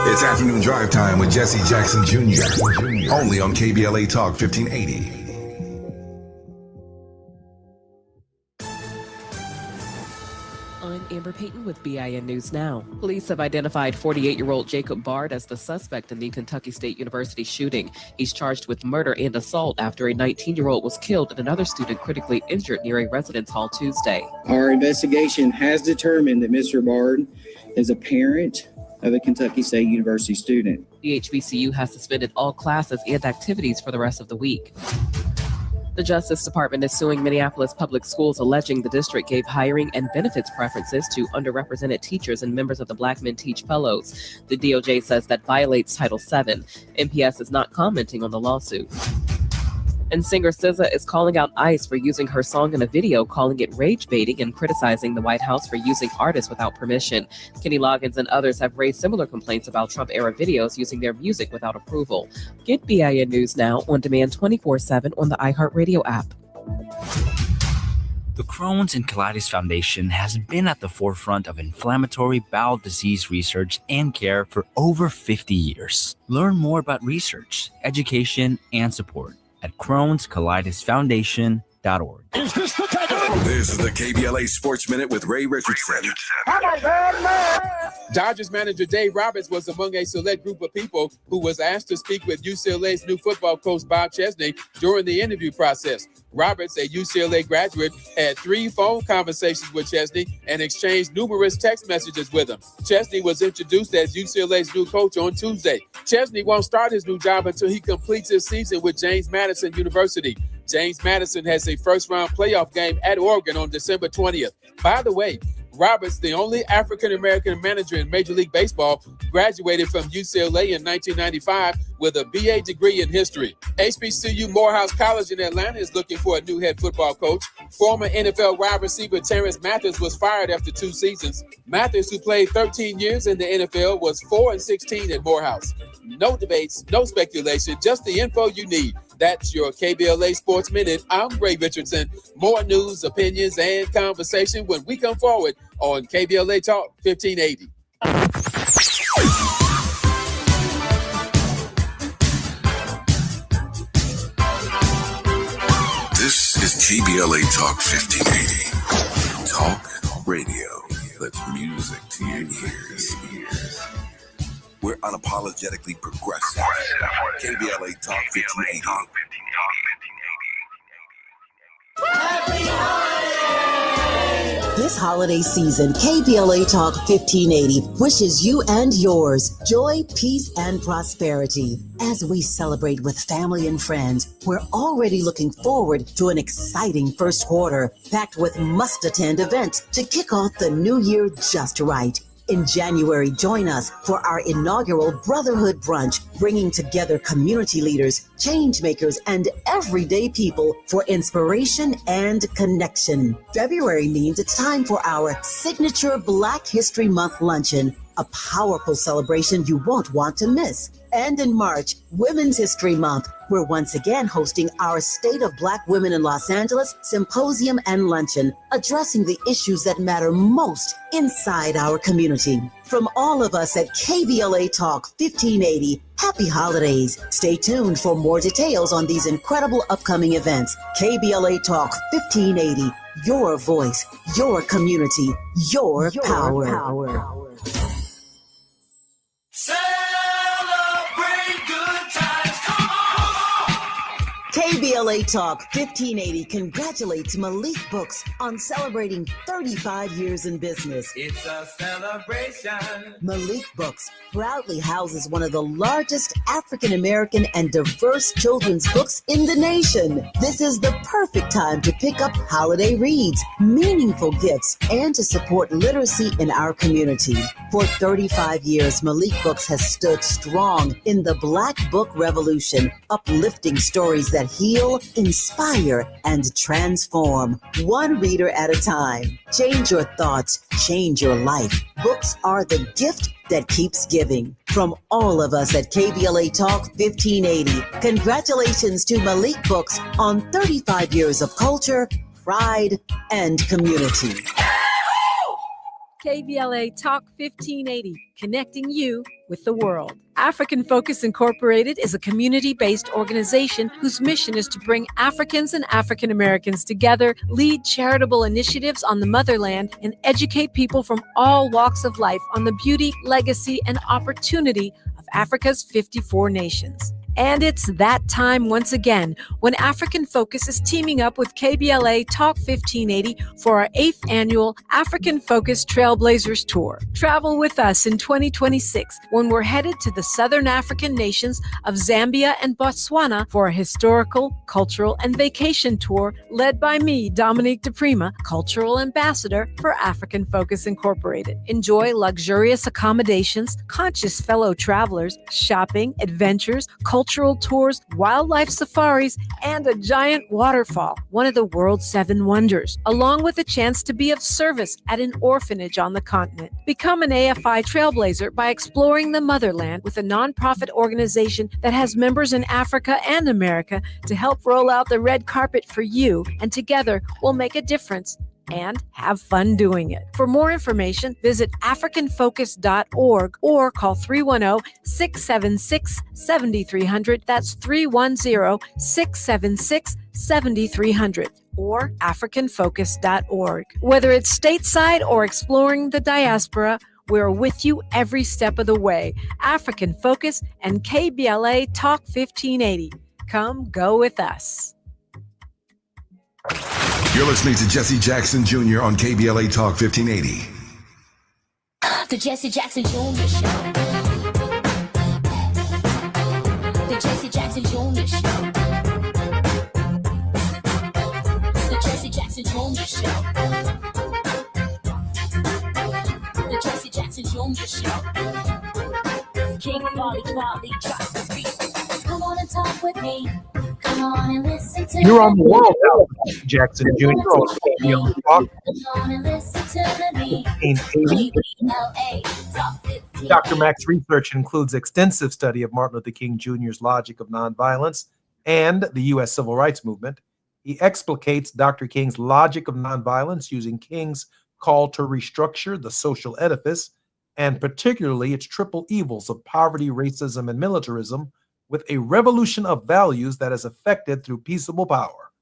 It's afternoon drive time with Jesse Jackson Jr. Only on KBLA Talk 1580. I'm Amber Payton with BIN News Now. Police have identified 48-year-old Jacob Bard as the suspect in the Kentucky State University shooting. He's charged with murder and assault after a 19-year-old was killed and another student critically injured near a residence hall Tuesday. Our investigation has determined that Mr. Bard is a parent of a Kentucky State University student. The HBCU has suspended all classes and activities for the rest of the week. The Justice Department is suing Minneapolis Public Schools, alleging the district gave hiring and benefits preferences to underrepresented teachers and members of the Black Men Teach Fellows. The DOJ says that violates Title VII. MPS is not commenting on the lawsuit. And singer SZA is calling out ICE for using her song in a video, calling it rage baiting and criticizing the White House for using artists without permission. Kenny Loggins and others have raised similar complaints about Trump-era videos using their music without approval. Get BIN News Now on demand 24/7 on the iHeartRadio app. The Crohn's and Colitis Foundation has been at the forefront of inflammatory bowel disease research and care for over 50 years. Learn more about research, education, and support at Crohn'sColitisFoundation.org. This is the KBLA Sports Minute with Ray Richardson. Dodgers manager Dave Roberts was among a select group of people who was asked to speak with UCLA's new football coach Bob Chesney during the interview process. Roberts, a UCLA graduate, had 3 phone conversations with Chesney and exchanged numerous text messages with him. Chesney was introduced as UCLA's new coach on Tuesday. Chesney won't start his new job until he completes his season with James Madison University. James Madison has a first-round playoff game at Oregon on December 20th. By the way, Roberts, the only African-American manager in Major League Baseball, graduated from UCLA in 1995 with a BA degree in history. HBCU Morehouse College in Atlanta is looking for a new head football coach. Former NFL wide receiver Terrence Mathis was fired after 2 seasons. Mathis, who played 13 years in the NFL, was 4-16 at Morehouse. No debates, no speculation, just the info you need. That's your KBLA Sports Minute. I'm Ray Richardson. More news, opinions, and conversation when we come forward on KBLA Talk 1580. This is KBLA Talk 1580. Talk radio. That's music to your ears. We're unapologetically progressive. KBLA Talk 1580. This holiday season, KBLA Talk 1580 wishes you and yours joy, peace, and prosperity. As we celebrate with family and friends, we're already looking forward to an exciting first quarter, packed with must-attend events to kick off the new year just right. In January, join us for our inaugural Brotherhood Brunch, bringing together community leaders, change makers, and everyday people for inspiration and connection. February means it's time for our signature Black History Month luncheon, a powerful celebration you won't want to miss. And in March, Women's History Month, we're once again hosting our State of Black Women in Los Angeles Symposium and Luncheon, addressing the issues that matter most inside our community. From all of us at KBLA Talk 1580, happy holidays. Stay tuned for more details on these incredible upcoming events. KBLA Talk 1580, your voice, your community, your power. KBLA Talk 1580 congratulates Malik Books on celebrating 35 years in business. It's a celebration. Malik Books proudly houses one of the largest African American and diverse children's books in the nation. This is the perfect time to pick up holiday reads, meaningful gifts, and to support literacy in our community. For 35 years, Malik Books has stood strong in the Black Book Revolution, uplifting stories that heal, inspire, and transform. One reader at a time. Change your thoughts, change your life. Books are the gift that keeps giving. From all of us at KBLA Talk 1580, congratulations to Malik Books on 35 years of culture, pride, and community. KBLA Talk 1580, connecting you with the world. African Focus Incorporated is a community-based organization whose mission is to bring Africans and African Americans together, lead charitable initiatives on the motherland, and educate people from all walks of life on the beauty, legacy, and opportunity of Africa's 54 nations. And it's that time once again when African Focus is teaming up with KBLA Talk 1580 for our 8th annual African Focus Trailblazers Tour. Travel with us in 2026 when we're headed to the Southern African nations of Zambia and Botswana for a historical, cultural, and vacation tour led by me, Dominique DePrima, Cultural Ambassador for African Focus Incorporated. Enjoy luxurious accommodations, conscious fellow travelers, shopping, adventures, cultural tours, wildlife safaris, and a giant waterfall, one of the world's 7 wonders, along with a chance to be of service at an orphanage on the continent. Become an AFI trailblazer by exploring the motherland with a nonprofit organization that has members in Africa and America to help roll out the red carpet for you, and together we'll make a difference and have fun doing it. For more information, visit africanfocus.org or call 310-676-7300. That's 310-676-7300 or africanfocus.org. Whether it's stateside or exploring the diaspora, we're with you every step of the way. African Focus and KBLA Talk 1580. Come go with us. You're listening to Jesse Jackson Jr. on KBLA Talk 1580. The Jesse Jackson Jr. Show. The Jesse Jackson Jr. Show. The Jesse Jackson Jr. Show. The Jesse Jackson Jr. Show. King Wally drops the beat. Come on and talk with me. Come on and listen to You're on the world now, Jackson Jr. on KBLA Talk. Come on and listen to me. Dr. Mack's research includes extensive study of Martin Luther King Jr.'s logic of nonviolence and the U.S. Civil Rights Movement. He explicates Dr. King's logic of nonviolence using King's call to restructure the social edifice, and particularly its triple evils of poverty, racism, and militarism, with a revolution of values that is effected through peaceable power.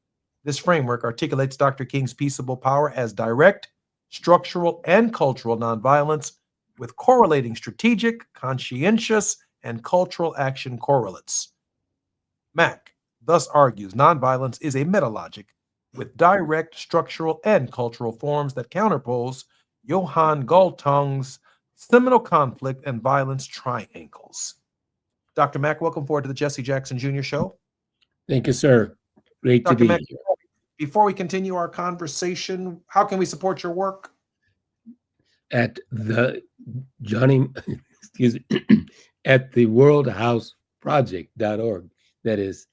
This framework articulates Dr. King's peaceable power as direct, structural, and cultural nonviolence, with correlating strategic, conscientious, and cultural action correlates. Mack thus argues nonviolence is a metalogic with direct, structural, and cultural forms that counterpose Johann Galtung's seminal conflict and violence triangles. Dr. Mack, welcome forward to the Jesse Jackson Jr. Show. Thank you, sir. Great Dr. to be Mack, here. before we continue our conversation, how can we support your work? at the Johnny, excuse me, at the worldhouseproject.org. That is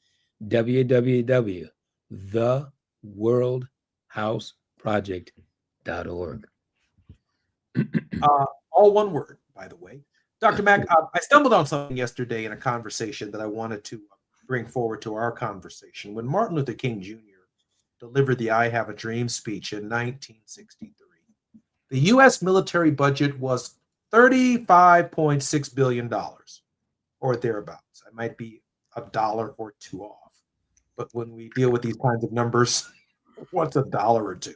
www.theworldhouseproject.org. All one word, by the way. Dr. Mack, I stumbled on something yesterday in a conversation that I wanted to bring forward to our conversation. When Martin Luther King Jr. delivered the I Have a Dream speech in 1963, the U.S. military budget was $35.6 billion or thereabouts. I might be a dollar or two off. But when we deal with these kinds of numbers, what's a dollar or two?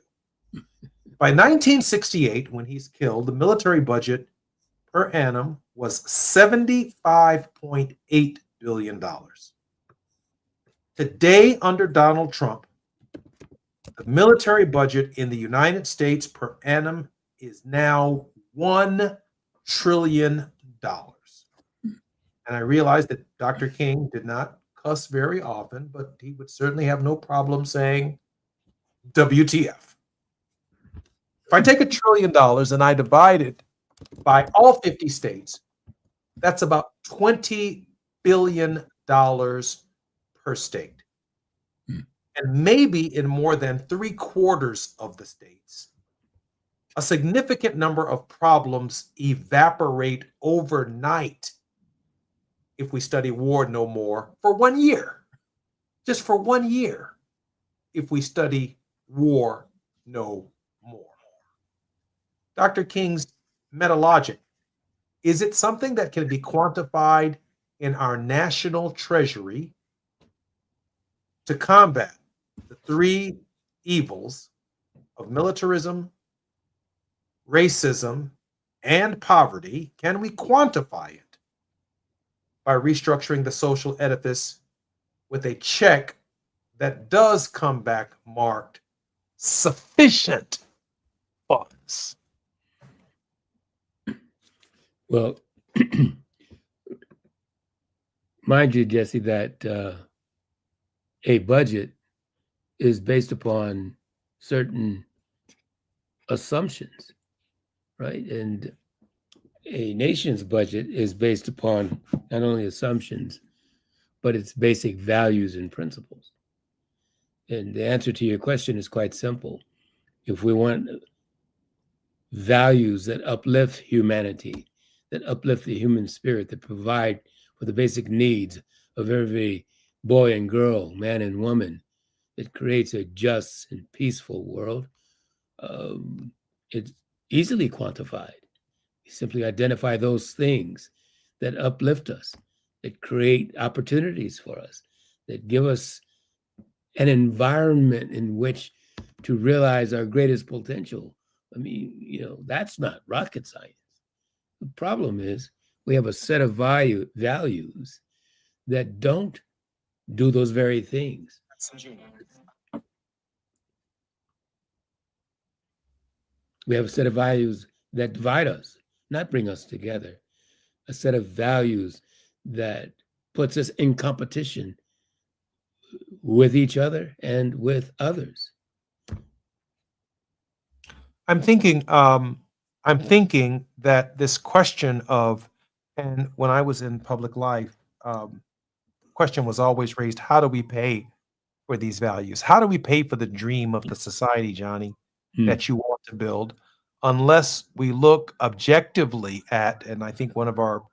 By 1968, when he's killed, the military budget per annum was $75.8 billion. Today, under Donald Trump, the military budget in the United States per annum is now $1 trillion. And I realize that Dr. King did not cuss very often, but he would certainly have no problem saying WTF. If I take $1 trillion and I divide it by all 50 states, that's about $20 billion per state. And maybe in more than 3/4 of the states, a significant number of problems evaporate overnight if we study war no more for 1 year. Just for 1 year, if we study war no more. Dr. King's metalogic, is it something that can be quantified in our national treasury to combat the three evils of militarism, racism, and poverty? Can we quantify it by restructuring the social edifice with a check that does come back marked sufficient funds? Well, mind you, Jesse, that a budget is based upon certain assumptions, right? And a nation's budget is based upon not only assumptions, but its basic values and principles. And the answer to your question is quite simple. If we want values that uplift humanity, that uplift the human spirit, that provide for the basic needs of every boy and girl, man and woman, that creates a just and peaceful world, it's easily quantified. You simply identify those things that uplift us, that create opportunities for us, that give us an environment in which to realize our greatest potential. I mean, that's not rocket science. The problem is we have a set of values that don't do those very things. We have a set of values that divide us, not bring us together. A set of values that puts us in competition with each other and with others. I'm thinking that this question of, and when I was in public life, question was always raised: how do we pay for these values? How do we pay for the dream of the society, Johnny, that you want to build, unless we look objectively at, and I think one of our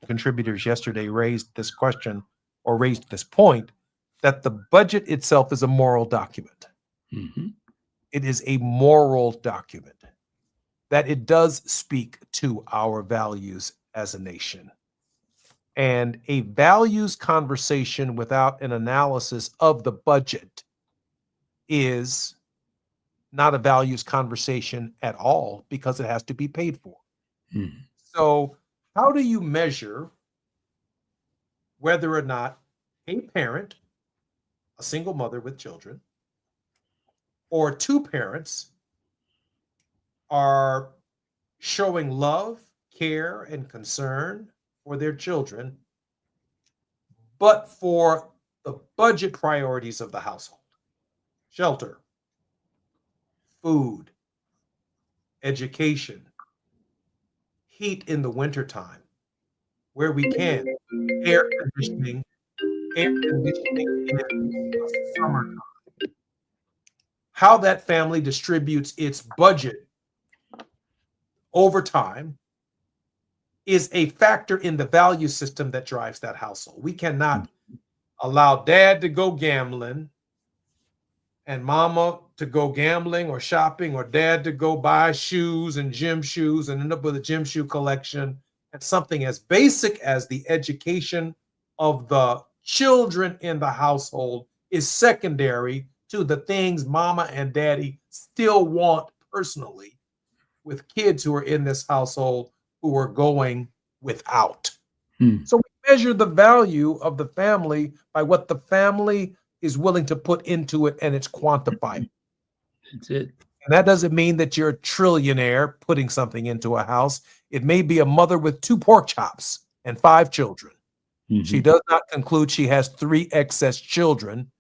contributors yesterday raised this question or raised this point, that the budget itself is a moral document. It is a moral document, that it does speak to our values as a nation. And a values conversation without an analysis of the budget is not a values conversation at all, because it has to be paid for. So how do you measure whether or not a parent, a single mother with children, or two parents are showing love, care, and concern for their children, but for the budget priorities of the household: shelter, food, education, heat in the wintertime, where we can, air conditioning in the summertime. How that family distributes its budget over time is a factor in the value system that drives that household. We cannot allow dad to go gambling and mama to go gambling or shopping, or dad to go buy shoes and gym shoes and end up with a gym shoe collection, and something as basic as the education of the children in the household is secondary to the things mama and daddy still want personally with kids who are in this household who are going without. So we measure the value of the family by what the family is willing to put into it, and it's quantified. That's it. And that doesn't mean that you're a trillionaire putting something into a house. It may be a mother with 2 pork chops and 5 children. She does not conclude she has 3 excess children.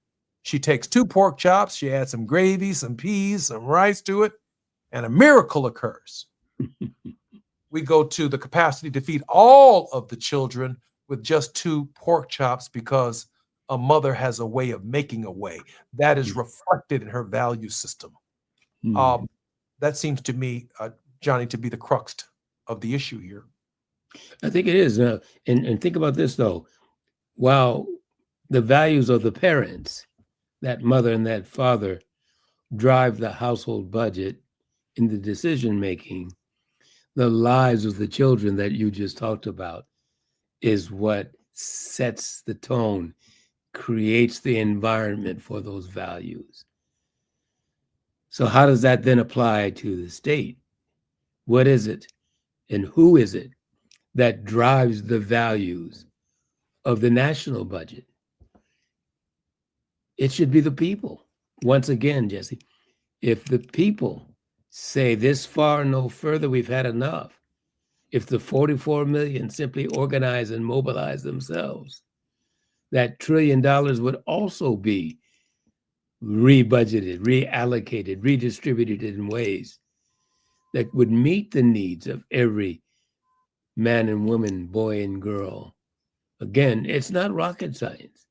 She takes 2 pork chops, she adds some gravy, some peas, some rice to it, and a miracle occurs. We go to the capacity to feed all of the children with just 2 pork chops because a mother has a way of making a way. That is reflected in her value system. That seems to me, Johnny, to be the crux of the issue here. I think it is. And think about this, though. While the values of the parents, that mother and that father, drive the household budget in the decision making, the lives of the children that you just talked about is what sets the tone, creates the environment for those values. So how does that then apply to the state? What is it and who is it that drives the values of the national budget? It should be the people. Once again, Jesse, if the people say this far, no further, we've had enough. If the 44 million simply organize and mobilize themselves, that $1 trillion would also be rebudgeted, reallocated, redistributed in ways that would meet the needs of every man and woman, boy and girl. Again, it's not rocket science.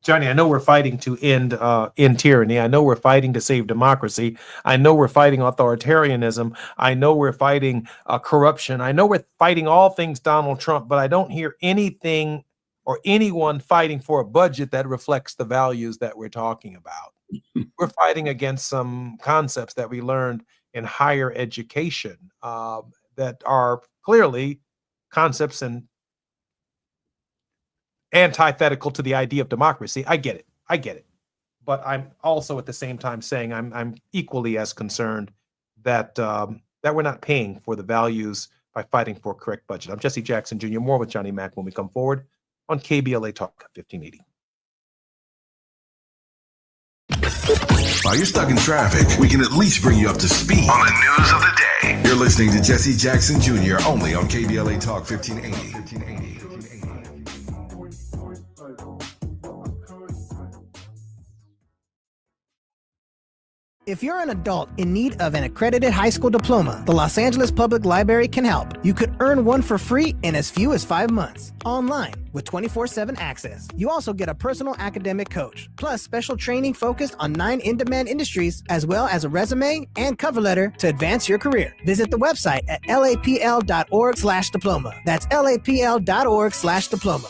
Johnny, I know we're fighting to end tyranny. I know we're fighting to save democracy. I know we're fighting authoritarianism. I know we're fighting corruption. I know we're fighting all things Donald Trump, but I don't hear anything or anyone fighting for a budget that reflects the values that we're talking about. We're fighting against some concepts that we learned in higher education that are clearly concepts and antithetical to the idea of democracy. I get it. But I'm also at the same time saying I'm equally as concerned that that we're not paying for the values by fighting for a correct budget. I'm Jesse Jackson Jr. More with Johnny Mack when we come forward on KBLA Talk 1580. While you're stuck in traffic, we can at least bring you up to speed on the news of the day. You're listening to Jesse Jackson Jr. only on KBLA Talk 1580. If you're an adult in need of an accredited high school diploma, the Los Angeles Public Library can help. You could earn one for free in as few as 5 months, online with 24/7 access. You also get a personal academic coach, plus special training focused on 9 in-demand industries, as well as a resume and cover letter to advance your career. Visit the website at lapl.org/diploma. That's lapl.org/diploma.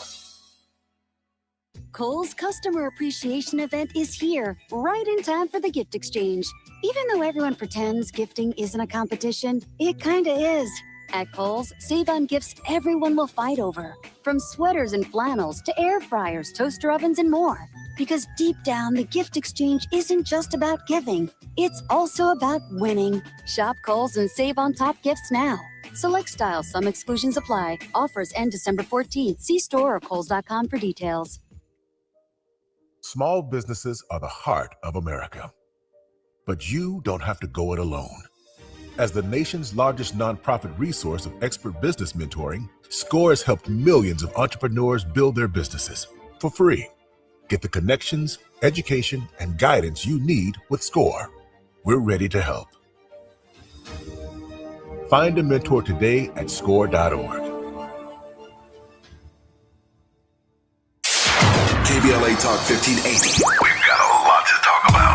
Kohl's Customer Appreciation Event is here, right in time for the gift exchange. Even though everyone pretends gifting isn't a competition, it kinda is. At Kohl's, save on gifts everyone will fight over. From sweaters and flannels to air fryers, toaster ovens, and more. Because deep down, the gift exchange isn't just about giving. It's also about winning. Shop Kohl's and save on top gifts now. Select styles, some exclusions apply. Offers end December 14th. See store or kohls.com for details. Small businesses are the heart of America. But you don't have to go it alone. As the nation's largest nonprofit resource of expert business mentoring, SCORE has helped millions of entrepreneurs build their businesses for free. Get the connections, education, and guidance you need with SCORE. We're ready to help. Find a mentor today at score.org. KBLA Talk 1580. We've got a lot to talk about.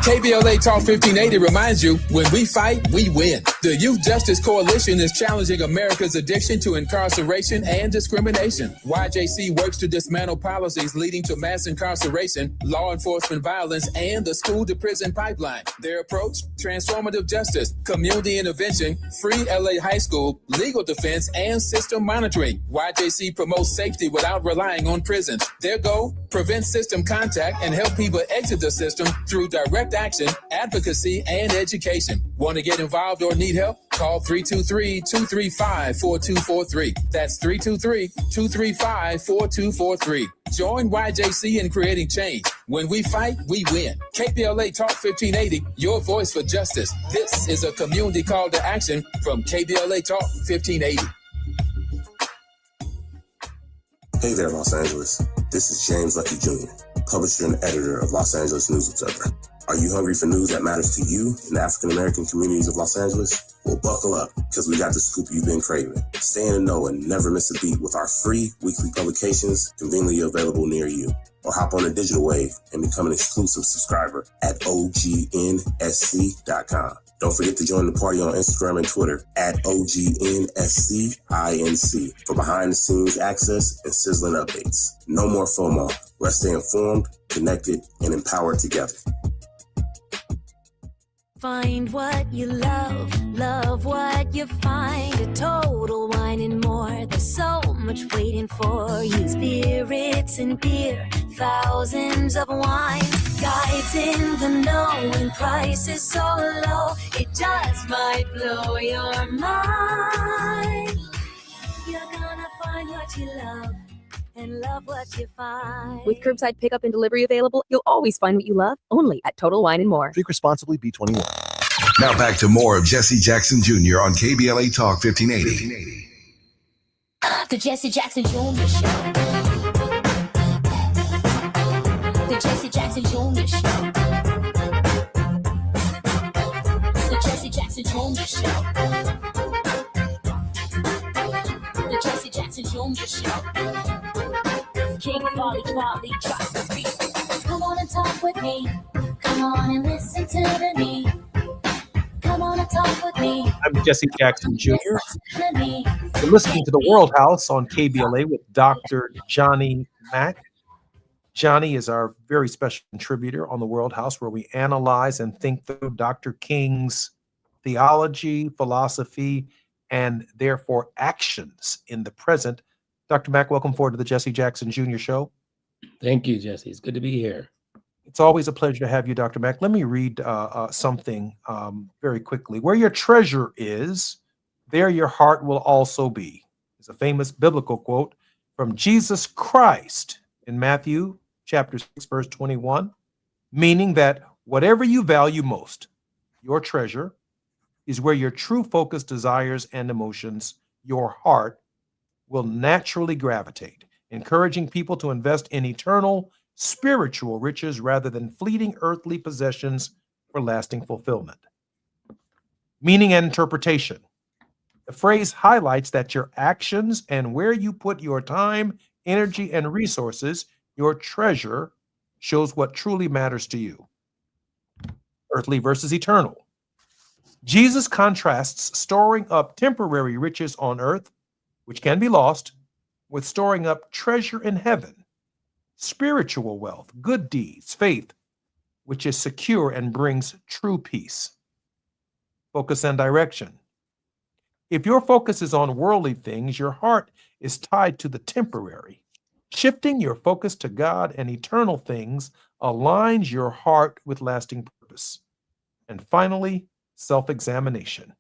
KBLA Talk 1580 reminds you, when we fight, we win. The Youth Justice Coalition is challenging America's addiction to incarceration and discrimination. YJC works to dismantle policies leading to mass incarceration, law enforcement violence, and the school-to-prison pipeline. Their approach? Transformative justice, community intervention, free LA high school, legal defense, and system monitoring. YJC promotes safety without relying on prisons. Their goal? Prevent system contact and help people exit the system through direct action, advocacy, and education. Want to get involved or need help? Call 323-235-4243. That's 323-235-4243. Join YJC in creating change. When we fight, we win. KBLA Talk 1580, your voice for justice. This is a community call to action from KBLA Talk 1580. Hey there, Los Angeles. This is James Lucky Jr., publisher and editor of Los Angeles News Observer. Are you hungry for news that matters to you in the African-American communities of Los Angeles? Well, buckle up, because we got the scoop you've been craving. Stay in the know and never miss a beat with our free weekly publications conveniently available near you. Or hop on the digital wave and become an exclusive subscriber at OGNSC.com. Don't forget to join the party on Instagram and Twitter at OGNSCINC for behind-the-scenes access and sizzling updates. No more FOMO. Let's stay informed, connected, and empowered together. Find what you love, love what you find. A Total Wine and More. There's so much waiting for you. Spirits and beer, thousands of wines. Guides in the know and prices so low, it just might blow your mind. You're gonna find what you love and love what you find. With curbside pickup and delivery available, you'll always find what you love, only at Total Wine and More. Drink responsibly, B21. Now back to more of Jesse Jackson Jr. on KBLA Talk 1580. The Jesse Jackson Jr. Show. The Jesse Jackson Jr. Show. The Jesse Jackson Jr. Show. The Jesse Jackson Jr. Show. King Folly, drop the beat. Come on and talk with me. Come on and listen to me. Come on and talk with me. I'm Jesse Jackson Jr. You're listening to the World House on KBLA with Dr. Johnny Mack. Johnny is our very special contributor on the World House, where we analyze and think through Dr. King's theology, philosophy, and therefore actions in the present. Dr. Mack, welcome forward to the Jesse Jackson Jr. Show. Thank you, Jesse. It's good to be here. It's always a pleasure to have you, Dr. Mack. Let me read something very quickly. Where your treasure is, there your heart will also be. It's a famous biblical quote from Jesus Christ in Matthew chapter 6, verse 21, meaning that whatever you value most, your treasure, is where your true focus, desires, and emotions, your heart, will naturally gravitate, encouraging people to invest in eternal spiritual riches rather than fleeting earthly possessions for lasting fulfillment. Meaning and interpretation. The phrase highlights that your actions and where you put your time, energy, and resources, your treasure, shows what truly matters to you. Earthly versus eternal. Jesus contrasts storing up temporary riches on earth, which can be lost, with storing up treasure in heaven, spiritual wealth, good deeds, faith, which is secure and brings true peace. Focus and direction. If your focus is on worldly things, your heart is tied to the temporary. Shifting your focus to God and eternal things aligns your heart with lasting purpose. And finally, self-examination.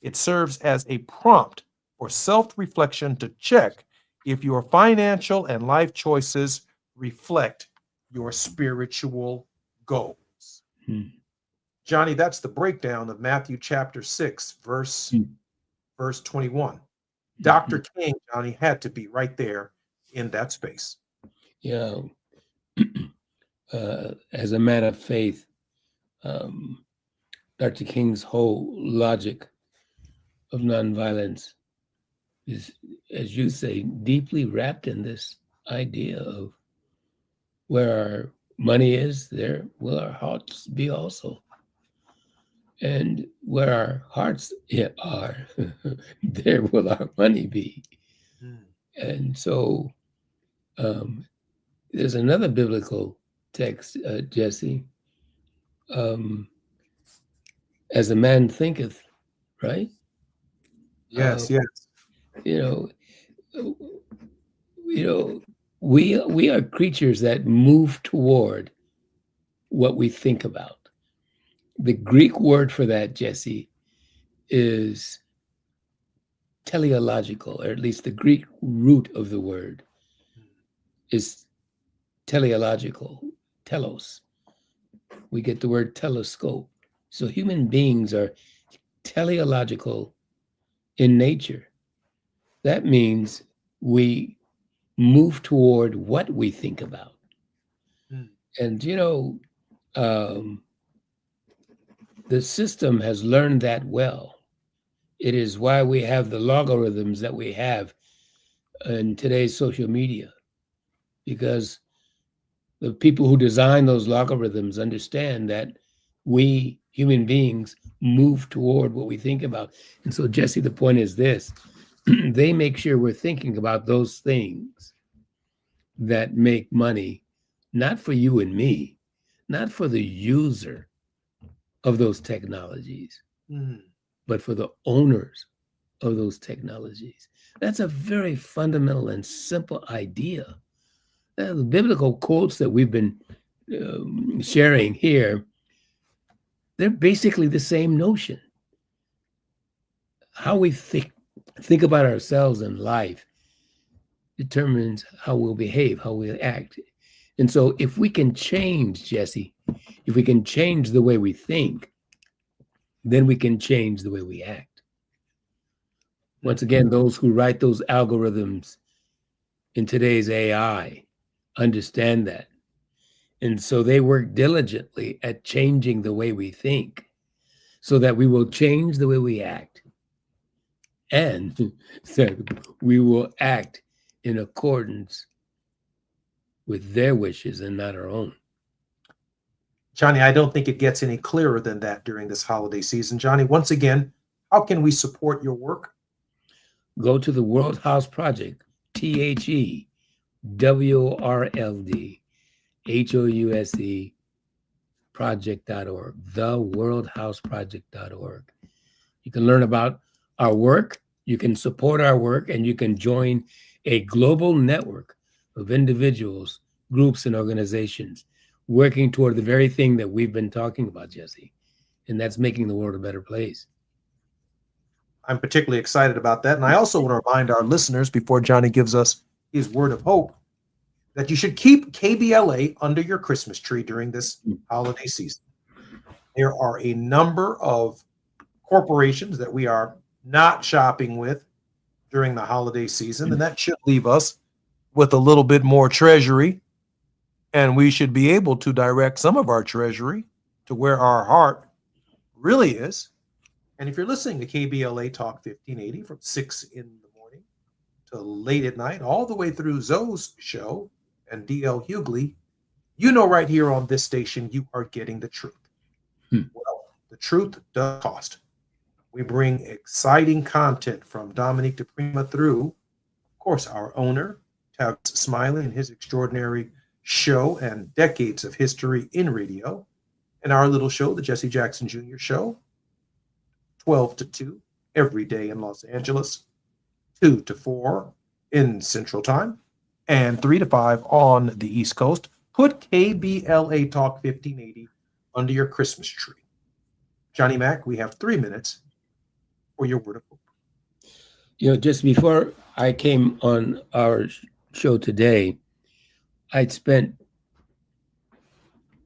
It serves as a prompt for self-reflection to check if your financial and life choices reflect your spiritual goals. Johnny, that's the breakdown of Matthew chapter 6, verse 21. Dr. King, Johnny, had to be right there in that space. Yeah. As a man of faith, Dr. King's whole logic of nonviolence is, as you say, deeply wrapped in this idea of where our money is, there will our hearts be also. And where our hearts are, there will our money be. And so there's another biblical text, Jesse, as a man thinketh, right? Yes, yes. You know, we are creatures that move toward what we think about. The Greek word for that, Jesse, is teleological, or at least the Greek root of the word is teleological, telos. We get the word telescope. So human beings are teleological in nature. That means we move toward what we think about. And, the system has learned that well. It is why we have the logarithms that we have in today's social media, because the people who design those logarithms understand that we human beings move toward what we think about. And so, Jesse, the point is this: they make sure we're thinking about those things that make money, not for you and me, not for the user of those technologies, but for the owners of those technologies. That's a very fundamental and simple idea. The biblical quotes that we've been sharing here, they're basically the same notion. How we think about ourselves in life determines how we'll behave, how we'll act. And so if we can change, Jesse, if we can change the way we think, then we can change the way we act. Once again, those who write those algorithms in today's AI understand that. And so they work diligently at changing the way we think so that we will change the way we act. And so we will act in accordance with their wishes and not our own. Johnny, I don't think it gets any clearer than that during this holiday season. Johnny, once again, how can we support your work? Go to the World House Project, THEWRLD HOUSE project.org, theworldhouseproject.org. You can learn about our work, you can support our work, and you can join a global network of individuals, groups, and organizations working toward the very thing that we've been talking about, Jesse, and that's making the world a better place. I'm particularly excited about that. And I also want to remind our listeners, before Johnny gives us his word of hope, that you should keep KBLA under your Christmas tree during this holiday season. There are a number of corporations that we are not shopping with during the holiday season, and that should leave us with a little bit more treasury, and we should be able to direct some of our treasury to where our heart really is. And if you're listening to KBLA Talk 1580 from 6 in the morning to late at night, all the way through Zoe's show and DL Hughley, you know right here on this station, you are getting the truth. Well, the truth does cost. We bring exciting content from Dominique DePrima through, of course, our owner, Tavis Smiley, and his extraordinary show and decades of history in radio, and our little show, the Jesse Jackson Jr. Show, 12 to 2 every day in Los Angeles, 2 to 4 in Central Time, and 3 to 5 on the East Coast. Put KBLA Talk 1580 under your Christmas tree. Johnny Mac, we have 3 minutes for your word of hope. Just before I came on our show today, I'd spent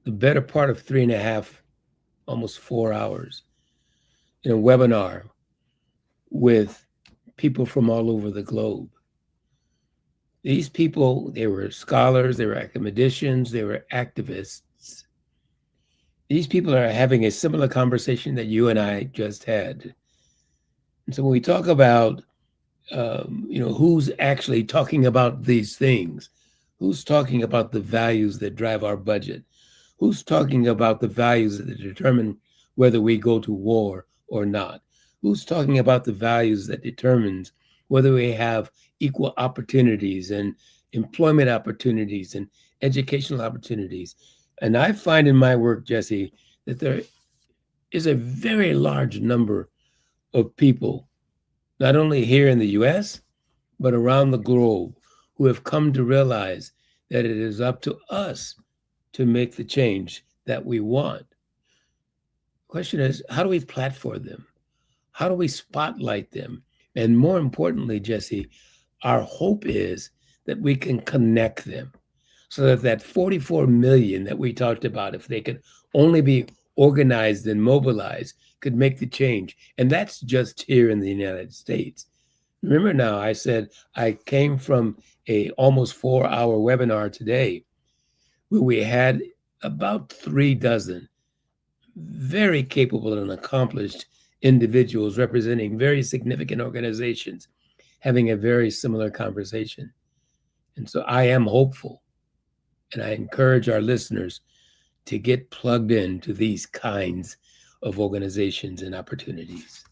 the better part of 3.5, almost 4 hours in a webinar with people from all over the globe. These people, they were scholars, they were academicians, they were activists. These people are having a similar conversation that you and I just had. And so when we talk about, who's actually talking about these things, who's talking about the values that drive our budget, who's talking about the values that determine whether we go to war or not, who's talking about the values that determines whether we have equal opportunities and employment opportunities and educational opportunities. And I find in my work, Jesse, that there is a very large number of people, not only here in the US, but around the globe, who have come to realize that it is up to us to make the change that we want. The question is, how do we platform them? How do we spotlight them? And more importantly, Jesse, our hope is that we can connect them so that 44 million that we talked about, if they could only be organized and mobilized, could make the change. And that's just here in the United States. Remember now, I said I came from a almost 4-hour webinar today where we had about 36 very capable and accomplished individuals representing very significant organizations having a very similar conversation. And so I am hopeful, and I encourage our listeners to get plugged into these kinds of organizations and opportunities.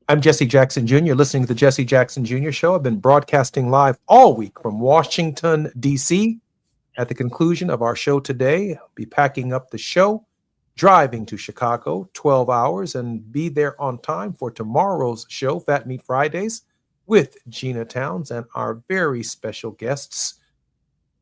I'm Jesse Jackson Jr., listening to the Jesse Jackson Jr. Show. I've been broadcasting live all week from Washington, D.C. At the conclusion of our show today, I'll be packing up the show, driving to Chicago, 12 hours, and be there on time for tomorrow's show, Fat Meat Fridays, with Gina Towns and our very special guests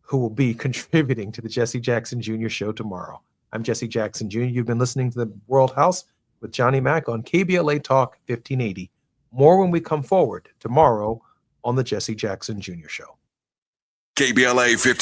who will be contributing to the Jesse Jackson Jr. Show tomorrow. I'm Jesse Jackson Jr. You've been listening to the World House with Johnny Mack on KBLA Talk 1580. More when we come forward tomorrow on the Jesse Jackson Jr. Show. KBLA 15.